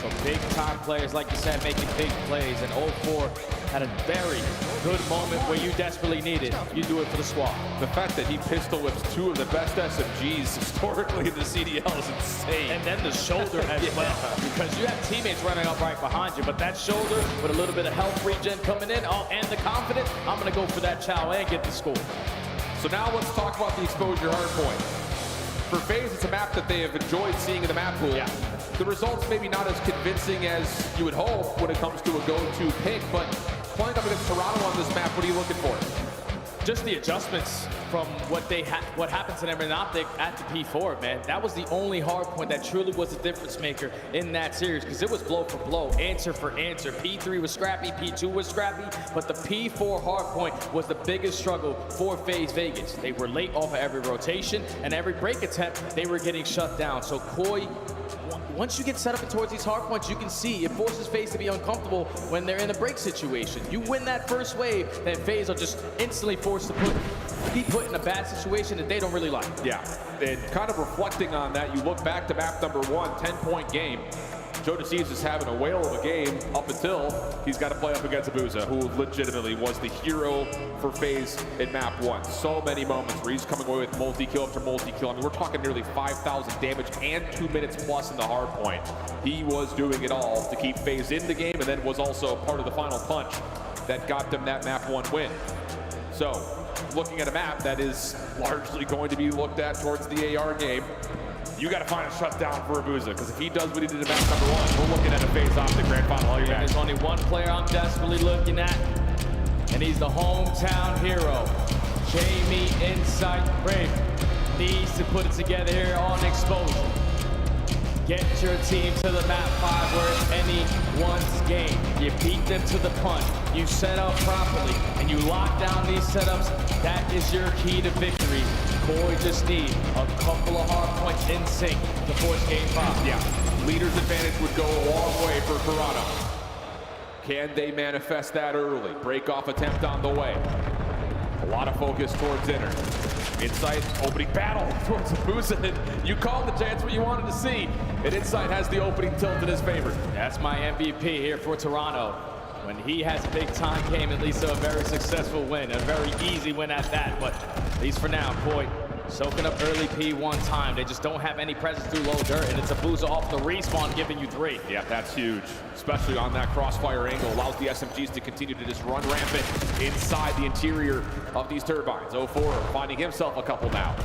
So big-time players, like you said, making big plays, and 04 had a very good moment where you desperately need it. You do it for the squad. The fact that he pistol whips 2 of the best SMGs historically in the CDL is insane. And then the shoulder as well, because you have teammates running up right behind you, but that shoulder with a little bit of health regen coming in, and the confidence, I'm gonna go for that chow and get the score. So now let's talk about the exposure hardpoint. For FaZe, it's a map that they have enjoyed seeing in the map pool. The results maybe not as convincing as you would hope when it comes to a go-to pick, but playing up against Toronto on this map, what are you looking for? Just the adjustments from what happened to them in Optic at the P4, man. That was the only hard point that truly was a difference maker in that series, because it was blow for blow, answer for answer. P3 was scrappy, P2 was scrappy, but the P4 hard point was the biggest struggle for FaZe Vegas. They were late off of every rotation, and every break attempt, they were getting shut down. So Koi once you get set up towards these hard points, you can see it forces FaZe to be uncomfortable when they're in a break situation. You win that first wave, then FaZe are just instantly forced to be put in a bad situation that they don't really like. Yeah, and kind of reflecting on that, you look back to map number 1, 10-point game. Joe DeCeves is having a whale of a game up until he's got to play up against Abuza, who legitimately was the hero for FaZe in map 1. So many moments where he's coming away with multi-kill after multi-kill. I mean, we're talking nearly 5,000 damage and 2 minutes plus in the hard point. He was doing it all to keep FaZe in the game, and then was also part of the final punch that got them that map 1 win. So, looking at a map that is largely going to be looked at towards the AR game, you got to find a shutdown for Abuza, because if he does what he did in map number 1, we're looking at a FaZe Optic Grand Final. There's only one player I'm desperately looking at, and he's the hometown hero, Jamie Insight Brave. Needs to put it together here on Exposure. Get your team to the map 5 where it's anyone's game. You beat them to the punch. You set up properly, and you lock down these setups. That is your key to victory. Corey just need a couple of hard points in sync to force game 5. Yeah, leader's advantage would go a long way for Toronto. Can they manifest that early? Break off attempt on the way. A lot of focus towards inner. Insight opening battle towards Abuza. You called the chance what you wanted to see. And Insight has the opening tilt in his favor. That's my MVP here for Toronto. When he has a big time game, at least a very successful win, a very easy win at that. But at least for now, Coy soaking up early P1 time. They just don't have any presence through low dirt, and it's Abuza off the respawn giving you 3. Yeah, that's huge, especially on that crossfire angle. Allows the SMGs to continue to just run rampant inside the interior of these turbines. 0-4 finding himself a couple now.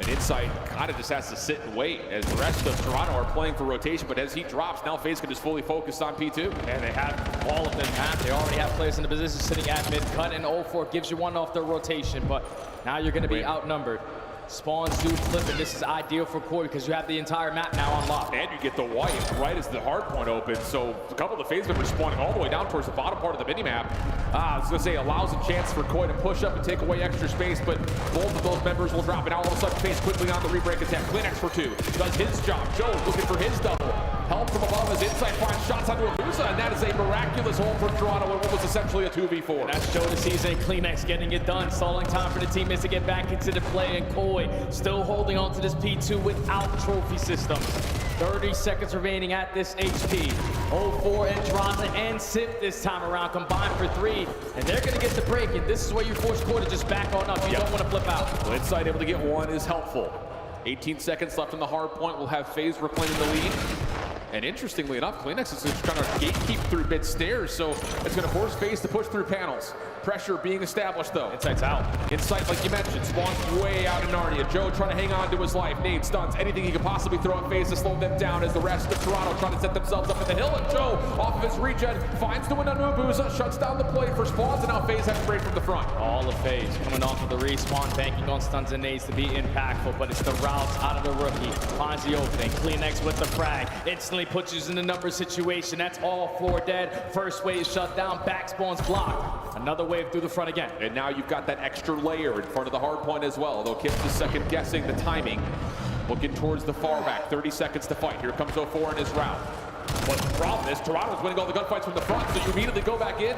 And Insight kind of just has to sit and wait as the rest of Toronto are playing for rotation, but as he drops, now FaZe can just fully focus on P2. And they have all of them mapped. They already have players in the position sitting at mid-cut, and 0-4 gives you 1 off their rotation, but now you're going to be outnumbered. Spawns do flip, and this is ideal for Corey because you have the entire map now unlocked. And you get the white right as the hard point opens, so a couple of the FaZe members spawning all the way down towards the bottom part of the minimap. I was going to say, allows a chance for Coy to push up and take away extra space, but both of those members will drop, and now all of a sudden FaZe quickly on the rebreak attack. Klinex for 2, does his job. Joe looking for his double. Help from above as Insight finds shots onto Abuza, and that is a miraculous hold for Toronto in what was essentially a 2v4. And that's Joe DeCeves and Klinex getting it done. Stalling time for the teammates to get back into the play, and Coy still holding on to this P2 without trophy systems. 30 seconds remaining at this HP. 0-4 and Droza and Sip this time around combined for 3, and they're going to get the break, and this is where you force Coy to just back on up. You don't want to flip out. Well, Insight able to get 1 is helpful. 18 seconds left on the hard point. We'll have FaZe reclaiming the lead. And interestingly enough, Klinex is just trying to gatekeep through mid stairs, so it's going to force FaZe to push through panels. Pressure being established, though. Insight's out. Insight, like you mentioned, spawns way out in Narnia. Joe trying to hang on to his life. Nade, stuns, anything he could possibly throw at FaZe to slow them down as the rest of Toronto trying to set themselves up at the hill. And Joe, off of his regen, finds the win on Abuza, shuts down the play for spawns, and now FaZe has to break from the front. All of FaZe coming off of the respawn, banking on stuns and nades to be impactful, but it's the routes out of the rookie. Finds the opening. Klinex with the frag. Instantly puts you in the number situation. That's all 4 dead. First wave shut down. Back spawns blocked. Another wave through the front again. And now you've got that extra layer in front of the hard point as well, although Kips is second guessing the timing. Looking towards the far back. 30 seconds to fight. Here comes 0-4 in his route. But the problem is Toronto's winning all the gunfights from the front, so you immediately go back in.